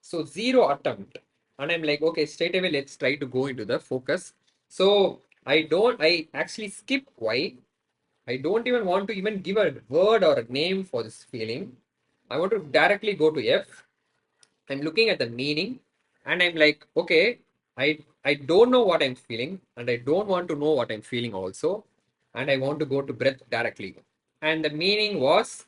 so zero attempt. And I'm like, okay, straight away, let's try to go into the focus. So I actually skip why. I don't even want to even give a word or a name for this feeling. I want to directly go to F. I'm looking at the meaning and I'm like, okay, I don't know what I'm feeling and I don't want to know what I'm feeling also. And I want to go to breath directly. And the meaning was,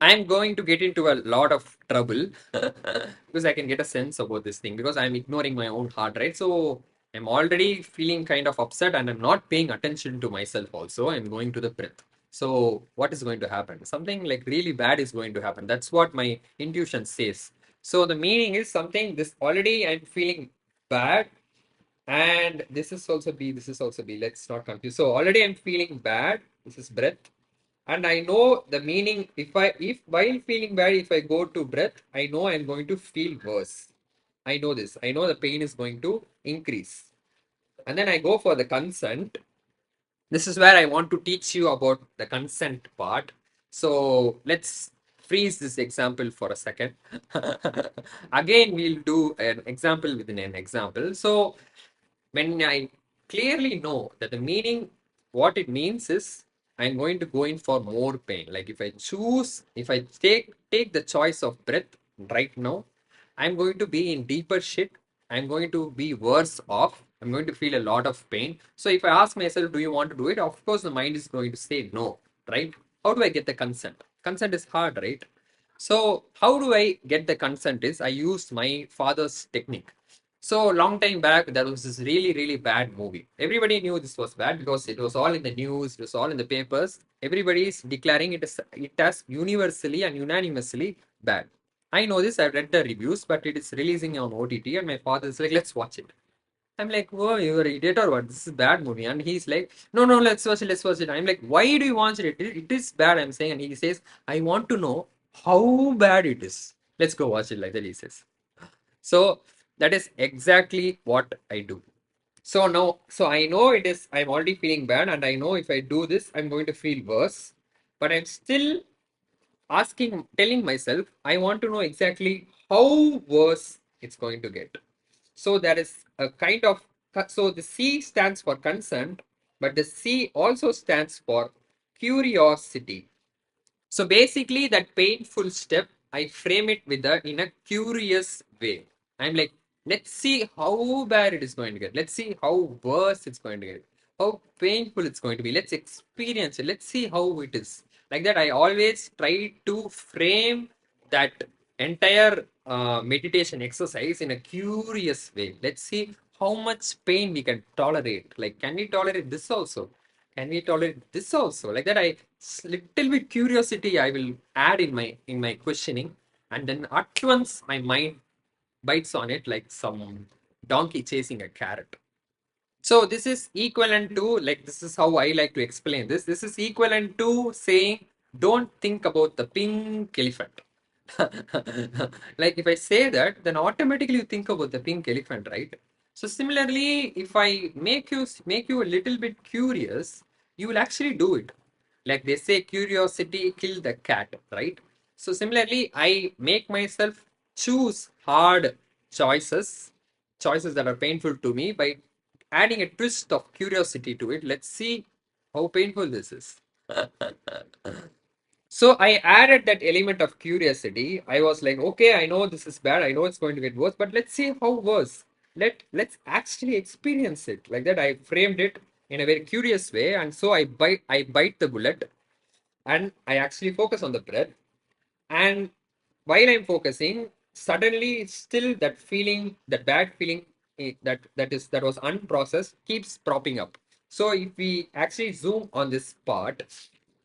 I'm going to get into a lot of trouble because I can get a sense about this thing because I'm ignoring my own heart, right? So I'm already feeling kind of upset and I'm not paying attention to myself also. I'm going to the breath. So what is going to happen? Something like really bad is going to happen. That's what my intuition says. So the meaning is something this already I'm feeling bad. And this is also B, this is also B. Let's not confuse. So already I'm feeling bad. This is breath. And I know the meaning. If while feeling bad, if I go to breath, I know I'm going to feel worse. I know this. I know the pain is going to increase. And then I go for the consent. This is where I want to teach you about the consent part. So let's freeze this example for a second. Again, we'll do an example within an example. So when I clearly know that the meaning, what it means is I'm going to go in for more pain. Like if I take the choice of breath right now, I'm going to be in deeper shit. I'm going to be worse off. I'm going to feel a lot of pain. So if I ask myself, do you want to do it? Of course, the mind is going to say no, right? How do I get the consent? Consent is hard, right? So how do I get the consent is I used my father's technique. So long time back, there was this really, really bad movie. Everybody knew this was bad because it was all in the news, it was all in the papers. Everybody is declaring it as universally and unanimously bad. I know this, I've read the reviews, but it is releasing on OTT, and my father is like, let's watch it. I'm like, oh, you're an idiot or what? This is a bad movie. And he's like, no, no, let's watch it, let's watch it. I'm like, why do you watch it? It is bad, I'm saying. And he says, I want to know how bad it is. Let's go watch it, like that, he says. So that is exactly what I do. So now, so I know it is, I'm already feeling bad, and I know if I do this, I'm going to feel worse. But I'm still telling myself, I want to know exactly how worse it's going to get. So there is a kind of, so the C stands for consent, but the C also stands for curiosity. So basically, that painful step, I frame it with in a curious way. I'm like, let's see how bad it is going to get. Let's see how worse it's going to get. How painful it's going to be. Let's experience it. Let's see how it is. Like that, I always try to frame that entire meditation exercise in a curious way. Let's see how much pain we can tolerate. Like, can we tolerate this also? Can we tolerate this also? Like that, little bit curiosity I will add in my questioning, and then at once my mind bites on it like some donkey chasing a carrot. So this is equivalent to, like, this is how I like to explain this. This is equivalent to saying, don't think about the pink elephant. Like if I say that, then automatically you think about the pink elephant, right? So similarly, if I make you a little bit curious, you will actually do it. Like they say, curiosity kill the cat, right? So similarly, I make myself choose hard choices, choices that are painful to me by adding a twist of curiosity to it. Let's see how painful this is. So I added that element of curiosity. I was like, okay, I know this is bad. I know it's going to get worse, but let's see how worse. Let's actually experience it. Like that, I framed it in a very curious way, and so I bite the bullet, and I actually focus on the breath. And while I'm focusing, suddenly still that feeling, that bad feeling, that was unprocessed keeps propping up. So if we actually zoom on this part,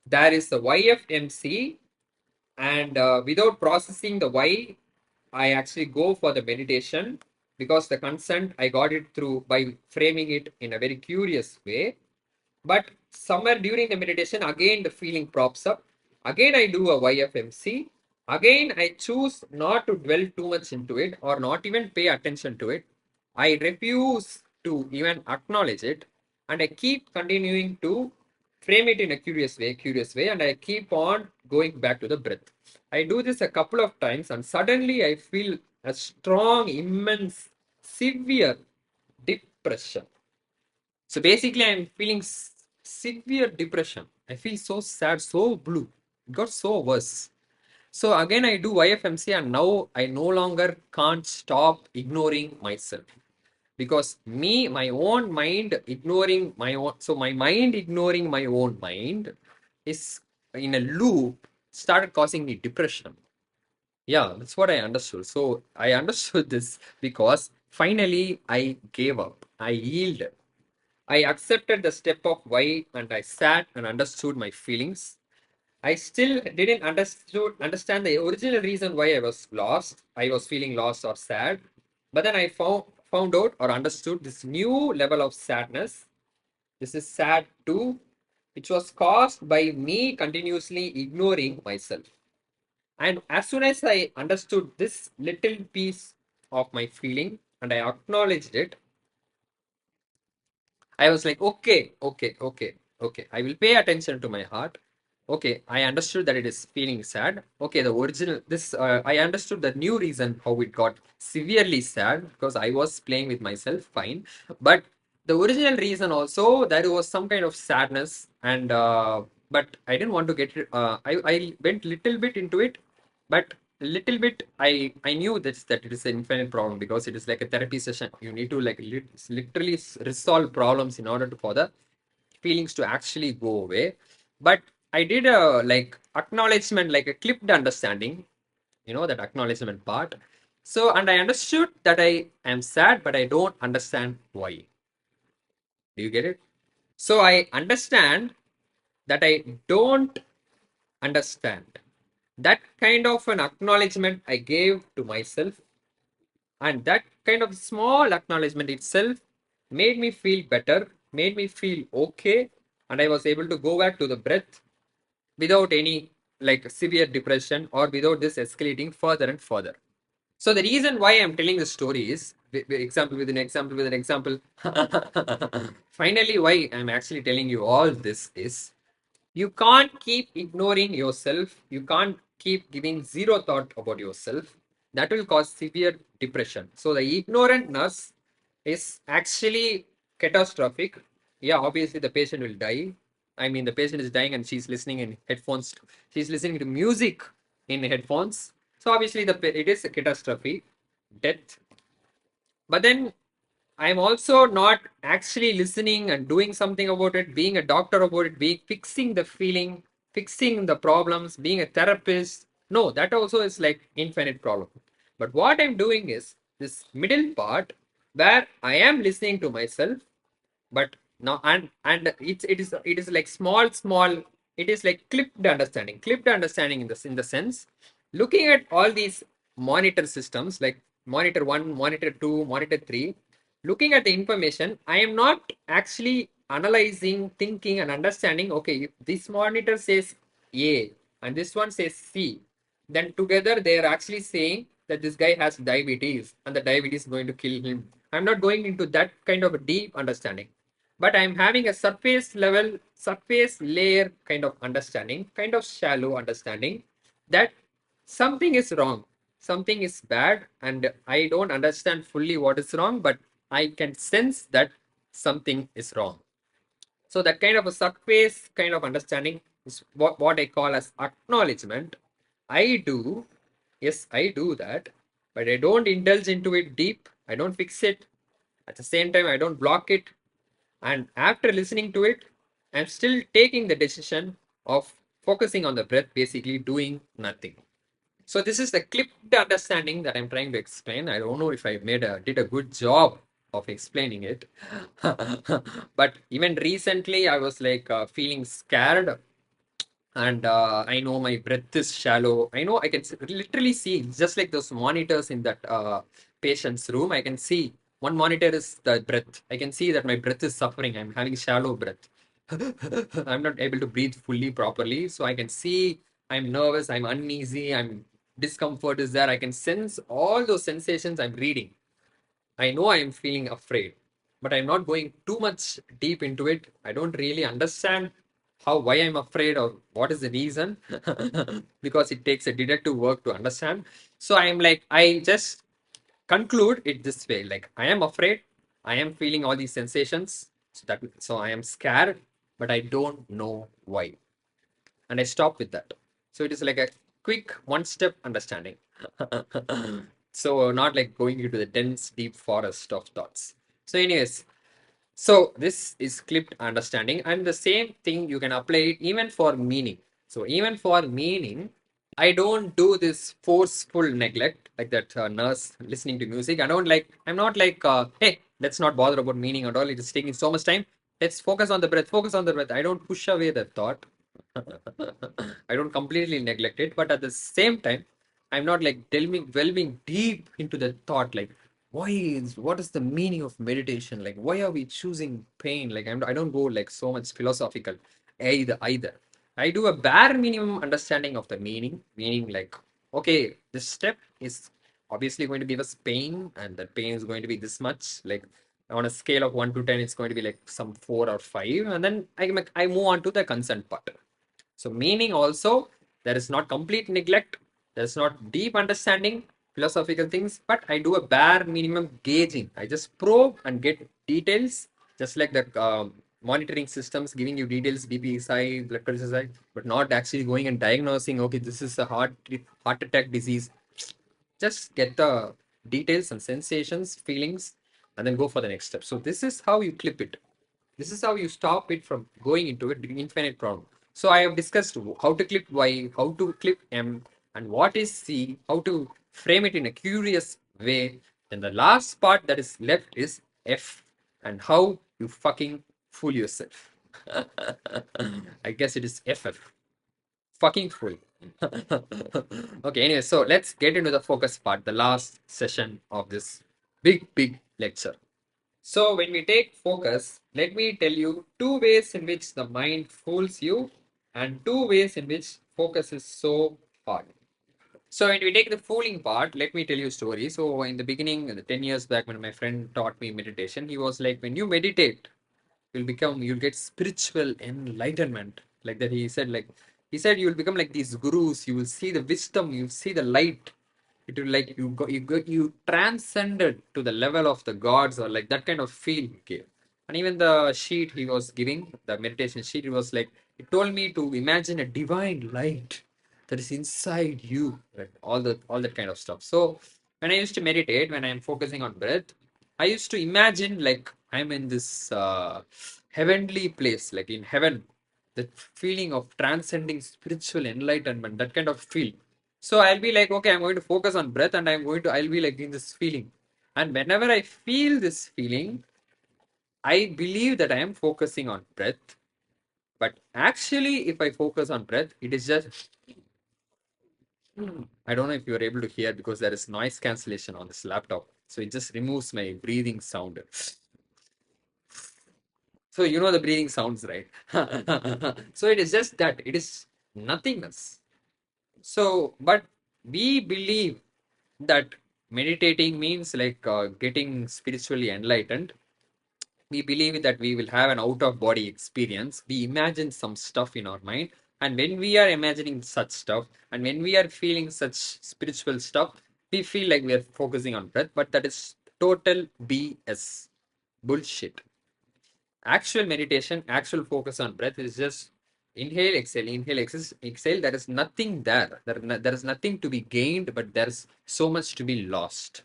there is the YFMC, and without processing the why, I actually go for the meditation, because the consent I got it through by framing it in a very curious way. But somewhere during the meditation, again the feeling props up. Again, I do a YFMC. Again, I choose not to dwell too much into it or not even pay attention to it. I refuse to even acknowledge it. And I keep continuing to frame it in a curious way, and I keep on going back to the breath. I do this a couple of times, and suddenly I feel a strong, immense, severe depression. So basically, I'm feeling severe depression. I feel so sad, so blue. It got so worse. So again, I do YFMC, and now I no longer can't stop ignoring myself, because my own mind ignoring my own. So my mind ignoring my own mind is in a loop, started causing me depression. Yeah, that's what I understood. So I understood this because finally I gave up. I yielded. I accepted the step of why, and I sat and understood my feelings. I still didn't understand the original reason why I was lost. I was feeling lost or sad. But then I found out or understood this new level of sadness. This is sad too, which was caused by me continuously ignoring myself. And as soon as I understood this little piece of my feeling and I acknowledged it, I was like, okay. I will pay attention to my heart. Okay, I understood that it is feeling sad. Okay, the original, I understood the new reason how it got severely sad because I was playing with myself, fine. But the original reason also, there was some kind of sadness, but I didn't want to get it. I went little bit into it, but little bit I knew that it is an infinite problem because it is like a therapy session. You need to like literally resolve problems in order to for the feelings to actually go away. But I did a like acknowledgement, like a clipped understanding, that acknowledgement part. So, and I understood that I am sad, but I don't understand why. Do you get it? So I understand that I don't understand. That kind of an acknowledgement I gave to myself, and that kind of small acknowledgement itself made me feel better, made me feel okay, and I was able to go back to the breath without any like severe depression or without this escalating further and further. So the reason why I'm telling this story is example with an example with an example. Finally, why I'm actually telling you all this is you can't keep ignoring yourself. You can't keep giving zero thought about yourself. That will cause severe depression. So the ignorantness is actually catastrophic. Yeah, obviously the patient will die. I mean, the patient is dying and she's listening in headphones. She's listening to music in headphones. So obviously it is a catastrophe, death. But then I'm also not actually listening and doing something about it, being a doctor about it, being fixing the feeling, fixing the problems, being a therapist. No, that also is like infinite problem. But what I'm doing is this middle part where I am listening to myself, but now and it is like small, it is like clipped understanding in the sense looking at all these monitor systems like monitor 1, monitor 2, monitor 3, looking at the information. I am not actually analyzing, thinking and understanding, okay, if this monitor says A and this one says C, then together they are actually saying that this guy has diabetes and the diabetes is going to kill him. I'm not going into that kind of a deep understanding, but I'm having a surface level, surface layer kind of understanding, kind of shallow understanding that something is wrong, something is bad, and I don't understand fully what is wrong, but I can sense that something is wrong. So that kind of a surface kind of understanding is what I call as acknowledgement. I do, yes, I do that, but I don't indulge into it deep. I don't fix it. At the same time, I don't block it. And after listening to it, I'm still taking the decision of focusing on the breath, basically doing nothing. So this is the clipped understanding that I'm trying to explain. I don't know if I did a good job of explaining it. But even recently, I was like feeling scared, and I know my breath is shallow. I know I can literally see just like those monitors in that patient's room. I can see one monitor is the breath. I can see that my breath is suffering. I'm having shallow breath. I'm not able to breathe fully properly. So I can see I'm nervous, I'm uneasy, I'm discomfort is there. I can sense all those sensations I'm reading. I know I am feeling afraid, but I'm not going too much deep into it. I don't really understand why I'm afraid or what is the reason because it takes a detective work to understand. So I'm like, I just conclude it this way, like I am afraid, I am feeling all these sensations, so I am scared, but I don't know why, and I stop with that. So it is like a quick one step understanding. So not like going into the dense deep forest of thoughts. So anyways, so this is clipped understanding, and the same thing you can apply it even for meaning. So even for meaning, I don't do this forceful neglect like that nurse listening to music. I'm not like, hey, let's not bother about meaning at all. It is taking so much time. Let's focus on the breath, focus on the breath. I don't push away the thought. I don't completely neglect it, but at the same time, I'm not like delving deep into the thought, like what is the meaning of meditation? Like, why are we choosing pain? Like, I don't go like so much philosophical either. I do a bare minimum understanding of the meaning like, okay, this step is obviously going to give us pain, and that pain is going to be this much. Like, on a scale of 1 to 10, it's going to be like some 4 or 5, and then I move on to the consent part. So meaning also, there is not complete neglect, there is not deep understanding philosophical things, but I do a bare minimum gauging. I just probe and get details, just like the monitoring systems giving you details, BP is high, blood pressure is high, but not actually going and diagnosing, okay, this is a heart attack disease. Just get the details and sensations, feelings, and then go for the next step. So this is how you clip it. This is how you stop it from going into an infinite problem. So I have discussed how to clip Y, how to clip M, and what is C, how to frame it in a curious way. Then the last part that is left is F, and how you fucking fool yourself. I guess it is FF. Fucking fool. Okay, anyway, so let's get into the focus part, the last session of this big lecture. So when we take focus, let me tell you two ways in which the mind fools you and two ways in which focus is so hard. So when we take the fooling part, let me tell you a story. So in the beginning, 10 years back when my friend taught me meditation, he was like, when you meditate, you'll get spiritual enlightenment. Like that he said you'll become like these gurus, you will see the wisdom, you'll see the light. It will like you transcended to the level of the gods, or like that kind of feel he gave. And even the sheet he was giving, the meditation sheet, it was like it told me to imagine a divine light that is inside you, right? All that kind of stuff. So when I used to meditate, when I'm focusing on breath, I used to imagine like I'm in this heavenly place, like in heaven, that feeling of transcending spiritual enlightenment, that kind of feel. So I'll be like, okay, I'm going to focus on breath, and I'll be like in this feeling. And whenever I feel this feeling, I believe that I am focusing on breath. But actually, if I focus on breath, it is just, I don't know if you're able to hear because there is noise cancellation on this laptop. So it just removes my breathing sound. So you know the breathing sounds, right? So it is just that it is nothingness. So, but we believe that meditating means like getting spiritually enlightened. We believe that we will have an out of body experience. We imagine some stuff in our mind. And when we are imagining such stuff, and when we are feeling such spiritual stuff, we feel like we are focusing on breath, but that is total BS. Bullshit. Actual meditation, actual focus on breath is just inhale, exhale. There is nothing there. There is nothing to be gained, but there's so much to be lost.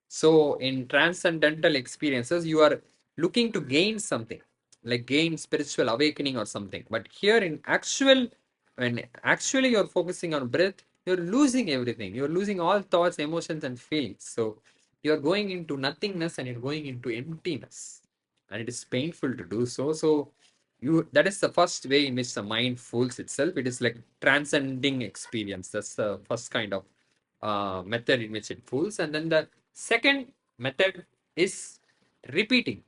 So in transcendental experiences, you are looking to gain something, like gain spiritual awakening or something. But here in actual, when actually you're focusing on breath, you're losing everything. You're losing all thoughts, emotions, and feelings. So you're going into nothingness and you're going into emptiness. And it is painful to do so. So you that is the first way in which the mind fools itself. It is like transcending experience. That's the first kind of method in which it fools. And then the second method is repeating.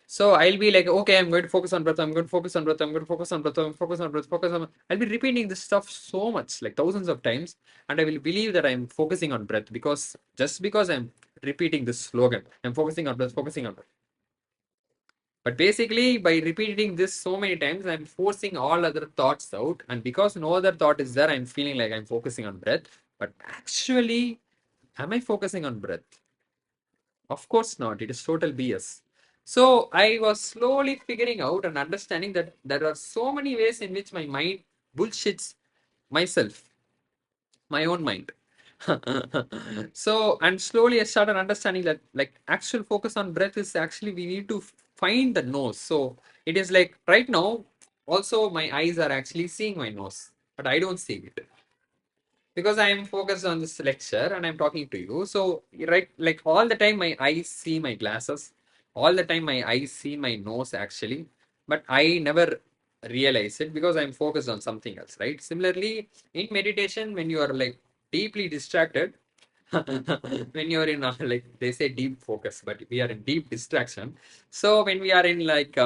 So I'll be like, okay, I'm going to focus on breath. I'm going to focus on breath. I'm going to focus on breath. I'm focus on breath. Focus on. I'll be repeating this stuff so much, like thousands of times, and I will believe that I'm focusing on breath because just because I'm repeating this slogan, I'm focusing on breath, focusing on breath. But basically, by repeating this so many times, I'm forcing all other thoughts out. And because no other thought is there, I'm feeling like I'm focusing on breath. But actually, am I focusing on breath? Of course not. It is total BS. So I was slowly figuring out and understanding that there are so many ways in which my mind bullshits myself, my own mind. So, and slowly I started understanding that like actual focus on breath is actually we need to find the nose. So it is like right now, also my eyes are actually seeing my nose, but I don't see it because I am focused on this lecture and I'm talking to you. So, right, like all the time, my eyes see my glasses, all the time, my eyes see my nose actually, but I never realize it because I'm focused on something else, right? Similarly, in meditation, when you are like deeply distracted, when you're in like they say deep focus, but we are in deep distraction. So when we are in like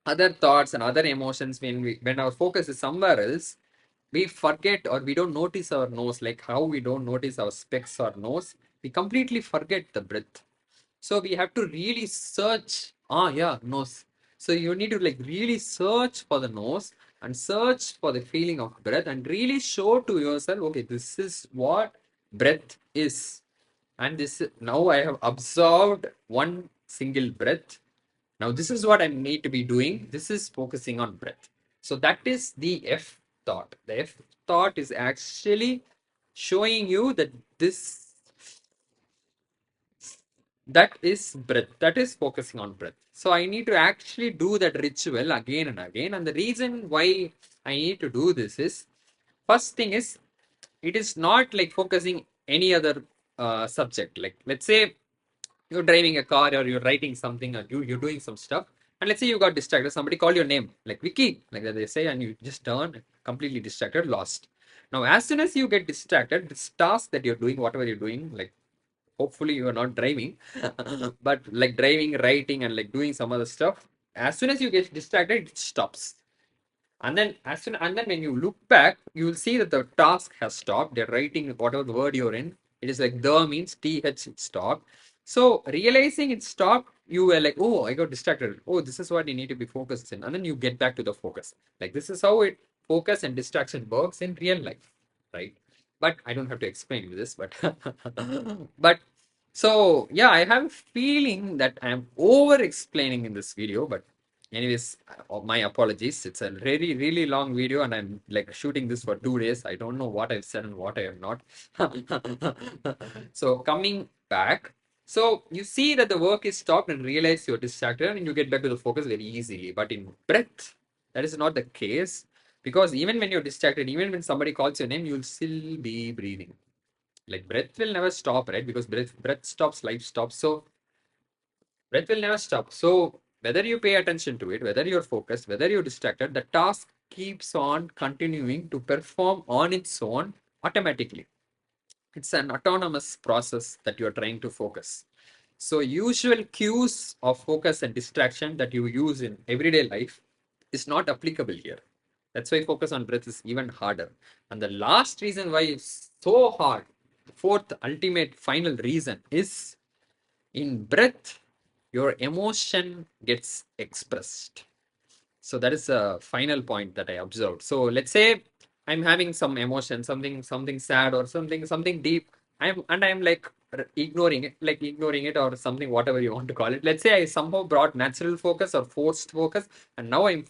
other thoughts and other emotions, when our focus is somewhere else, we forget or we don't notice our nose, like how we don't notice our specs or nose. We completely forget the breath. So we have to really search. Ah, yeah, nose. So you need to like really search for the nose and search for the feeling of breath and really show to yourself, okay, this is what breath is. And this now I have observed one single breath. Now this is what I need to be doing. This is focusing on breath. So that is the F thought. The F thought is actually showing you that this that is breath, that is focusing on breath. So I need to actually do that ritual again and again. And the reason why I need to do this is, first thing is, it is not like focusing any other subject. Like let's say you're driving a car or you're writing something or you're doing some stuff, and let's say you got distracted, somebody called your name like Vicky, like that they say, and you just turn completely distracted, lost. Now as soon as you get distracted, this task that you're doing, whatever you're doing, like hopefully you are not driving, but like driving, writing, and like doing some other stuff, as soon as you get distracted, it stops. And then when you look back, you will see that the task has stopped. They're writing whatever the word you're in. It is like the means th, it stopped. So realizing it stopped, you were like, oh, I got distracted. Oh, this is what you need to be focused in. And then you get back to the focus. Like this is how it focus and distraction works in real life, right? But I don't have to explain this, but but so yeah, I have a feeling that I'm over explaining in this video, but anyways, my apologies. It's a really, really long video, and I'm like shooting this for 2 days. I don't know what I've said and what I have not. So coming back, so you see that the work is stopped and realize you're distracted, and you get back to the focus very easily. But in breath, that is not the case, because even when you're distracted, even when somebody calls your name, you'll still be breathing. Like breath will never stop, right? Because breath stops, life stops. So breath will never stop. So whether you pay attention to it, whether you're focused, whether you're distracted, the task keeps on continuing to perform on its own automatically. It's an autonomous process that you're trying to focus. So usual cues of focus and distraction that you use in everyday life is not applicable here. That's why focus on breath is even harder. And the last reason why it's so hard, the fourth ultimate final reason is, in breath, your emotion gets expressed. So that is a final point that I observed. So let's say I'm having some emotion, something sad or something deep. I'm like ignoring it or something, whatever you want to call it. Let's say I somehow brought natural focus or forced focus, and now I'm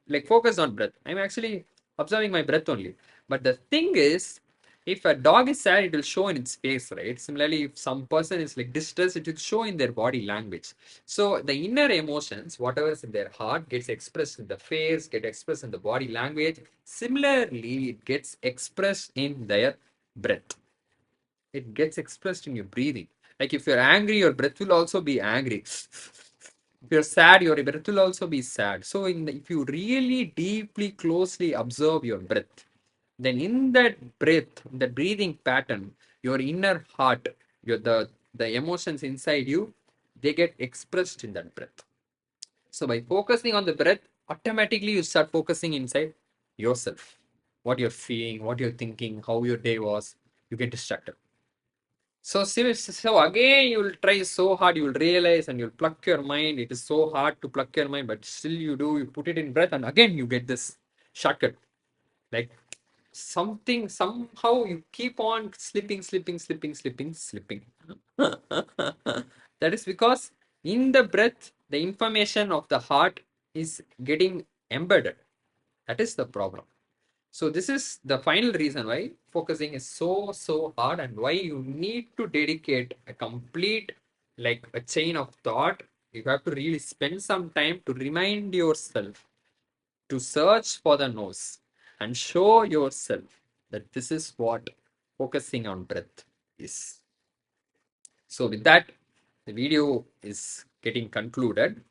like focused on breath. I'm actually observing my breath only. But the thing is, if a dog is sad, it will show in its face, right? Similarly, if some person is like distressed, it will show in their body language. So the inner emotions, whatever is in their heart, gets expressed in the face, get expressed in the body language. Similarly, it gets expressed in their breath. It gets expressed in your breathing. Like if you're angry, your breath will also be angry. If you're sad, your breath will also be sad. So if you really deeply, closely observe your breath, then in that breath, the breathing pattern, your inner heart, the emotions inside you, they get expressed in that breath. So by focusing on the breath, automatically you start focusing inside yourself. What you're feeling, what you're thinking, how your day was, you get distracted. So again, you will try so hard, you will realize and you'll pluck your mind. It is so hard to pluck your mind, but still you do, you put it in breath, and again you get this shortcut. Like somehow you keep on slipping. That is because in the breath, the information of the heart is getting embedded. That is the problem. So this is the final reason why focusing is so hard, and why you need to dedicate a complete, like a chain of thought. You have to really spend some time to remind yourself to search for the nose and show yourself that this is what focusing on breath is. So with that, the video is getting concluded.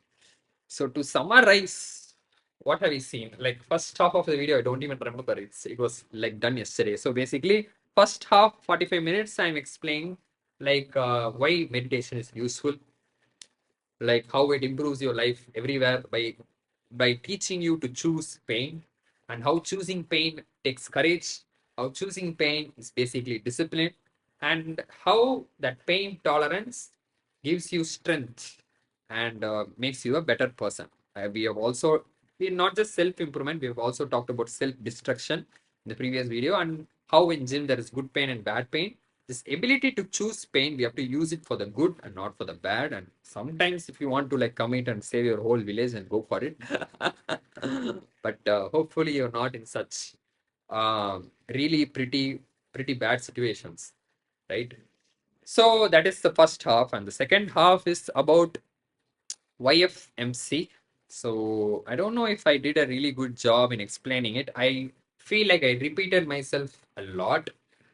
So to summarize, what have we seen? Like first half of the video, I don't even remember. It was like done yesterday. So basically, first half, 45 minutes, I'm explaining like why meditation is useful, like how it improves your life everywhere by teaching you to choose pain, and how choosing pain takes courage, how choosing pain is basically discipline, and how that pain tolerance gives you strength and makes you a better person. We have also, we not just self improvement, we have also talked about self destruction in the previous video, and how in gym there is good pain and bad pain. This ability to choose pain, we have to use it for the good and not for the bad. And sometimes if you want to like commit and save your whole village, and go for it. But hopefully you're not in such really pretty bad situations, right? So that is the first half, and the second half is about YFMC. So I don't know if I did a really good job in explaining it. I feel like I repeated myself a lot,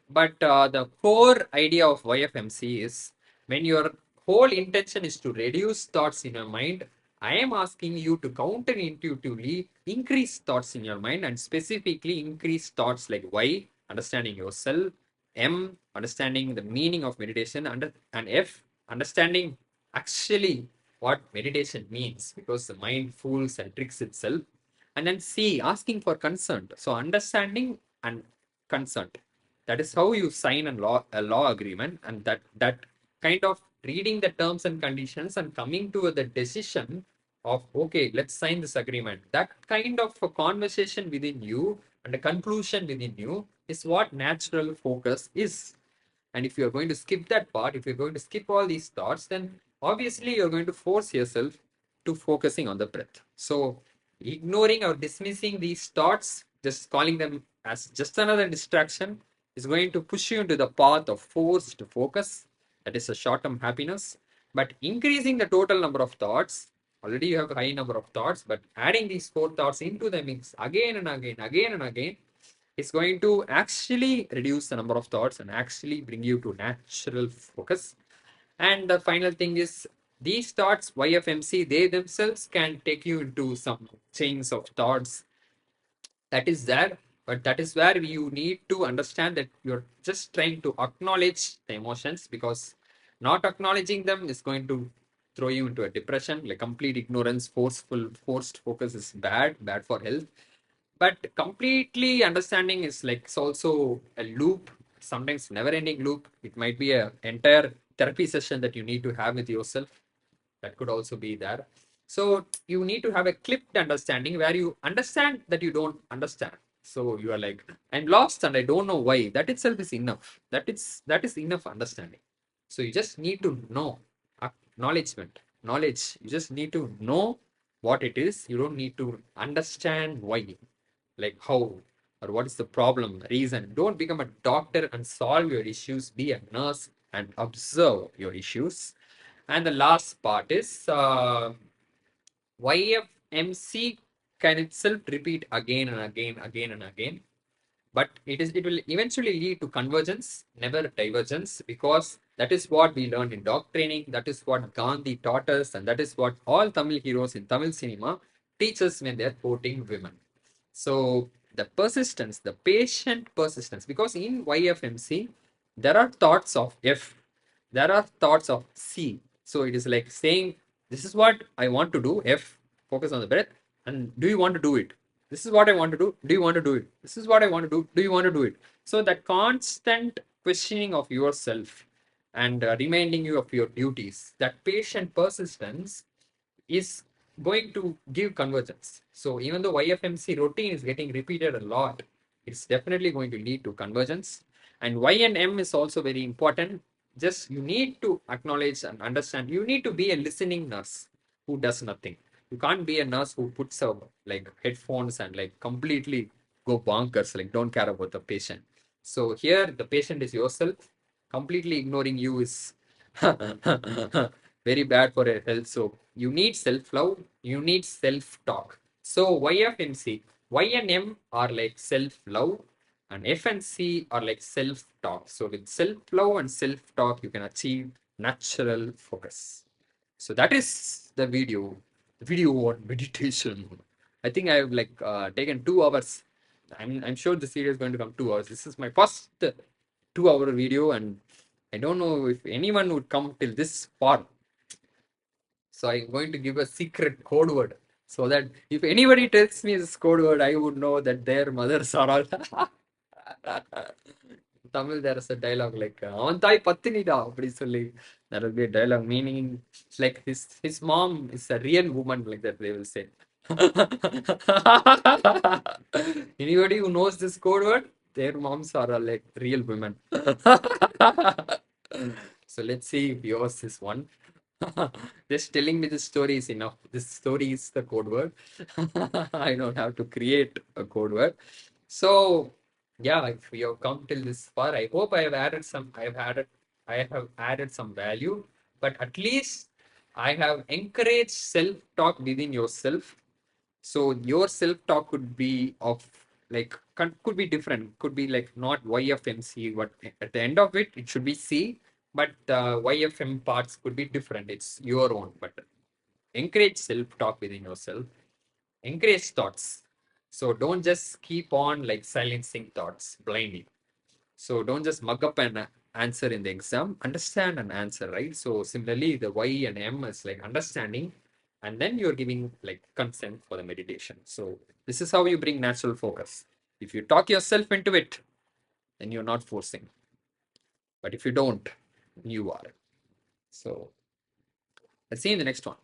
but the core idea of YFMC is, when your whole intention is to reduce thoughts in your mind, I am asking you to counterintuitively increase thoughts in your mind, and specifically increase thoughts like Y, understanding yourself, M, understanding the meaning of meditation, and F, understanding actually what meditation means, because the mind fools and tricks itself. And then C, asking for consent. So understanding and consent. That is how you sign a law agreement, and that kind of reading the terms and conditions and coming to the decision of, okay, let's sign this agreement. That kind of a conversation within you and a conclusion within you is what natural focus is. And if you're going to skip that part, if you're going to skip all these thoughts, then obviously you're going to force yourself to focusing on the breath. So ignoring or dismissing these thoughts, just calling them as just another distraction, is going to push you into the path of forced focus. That is a short-term happiness. But increasing the total number of thoughts, already you have a high number of thoughts, but adding these four thoughts into the mix again and again, again and again, is going to actually reduce the number of thoughts and actually bring you to natural focus. And the final thing is, these thoughts, YFMC, they themselves can take you into some chains of thoughts that is there, but that is where you need to understand that you're just trying to acknowledge the emotions, because not acknowledging them is going to throw you into a depression. Like complete ignorance, forced focus is bad for health. But completely understanding is like, it's also a loop, sometimes never ending loop. It might be a entire therapy session that you need to have with yourself. That could also be there. So you need to have a clipped understanding where you understand that you don't understand. So you are like, I'm lost and I don't know why. That itself is enough. That is enough understanding. So you just need to know. Acknowledgement, knowledge. You just need to know what it is. You don't need to understand why, like how or what is the problem, reason. Don't become a doctor and solve your issues. Be a nurse and observe your issues. And the last part is YFMC can itself repeat again and again, again and again. But it will eventually lead to convergence, never divergence, because that is what we learned in dog training. That is what Gandhi taught us, and that is what all Tamil heroes in Tamil cinema teach us when they're quoting women. So the persistence, the patient persistence, because in YFMC, there are thoughts of F, there are thoughts of C. So it is like saying, this is what I want to do, F, focus on the breath, and do you want to do it? This is what I want to do. Do you want to do it? This is what I want to do. Do you want to do it? So that constant questioning of yourself and reminding you of your duties, that patient persistence is going to give convergence. So even though YFMC routine is getting repeated a lot, it's definitely going to lead to convergence. And Y and M is also very important. Just you need to acknowledge and understand. You need to be a listening nurse who does nothing. You can't be a nurse who puts up like headphones and like completely go bonkers, like don't care about the patient. So here the patient is yourself. Completely ignoring you is very bad for your health. So you need self-love, you need self-talk. So YFMC, Y and M are like self-love, and F and C are like self-talk. So with self-love and self-talk, you can achieve natural focus. So that is the video on meditation. I think I've like taken 2 hours. I'm sure this video is going to come 2 hours. This is my first 2-hour video, and I don't know if anyone would come till this far. So I'm going to give a secret code word so that if anybody tells me this code word, I would know that their mothers are all. Tamil, there is a dialogue like அவன் தாய் பத்தினிடா அப்படி சொல்லி. That will be a dialogue meaning like his mom is a real woman, like that they will say. Anybody who knows this code word, their moms are like real women. So let's see if yours is one. Just telling me this story is enough. This story is the code word. I don't have to create a code word. So yeah, if you have come till this far, I hope I have added some value, but at least I have encouraged self-talk within yourself. So your self-talk could be of like could be different, could be like not YFMC, but at the end of it, it should be C, but the YFM parts could be different. It's your own, but encourage self-talk within yourself, encourage thoughts. So don't just keep on like silencing thoughts blindly. So don't just mug up an answer in the exam. Understand and answer, right? So similarly, the Y and M is like understanding, and then you're giving like consent for the meditation. So this is how you bring natural focus. If you talk yourself into it, then you're not forcing. But if you don't, you are. So let's see in the next one.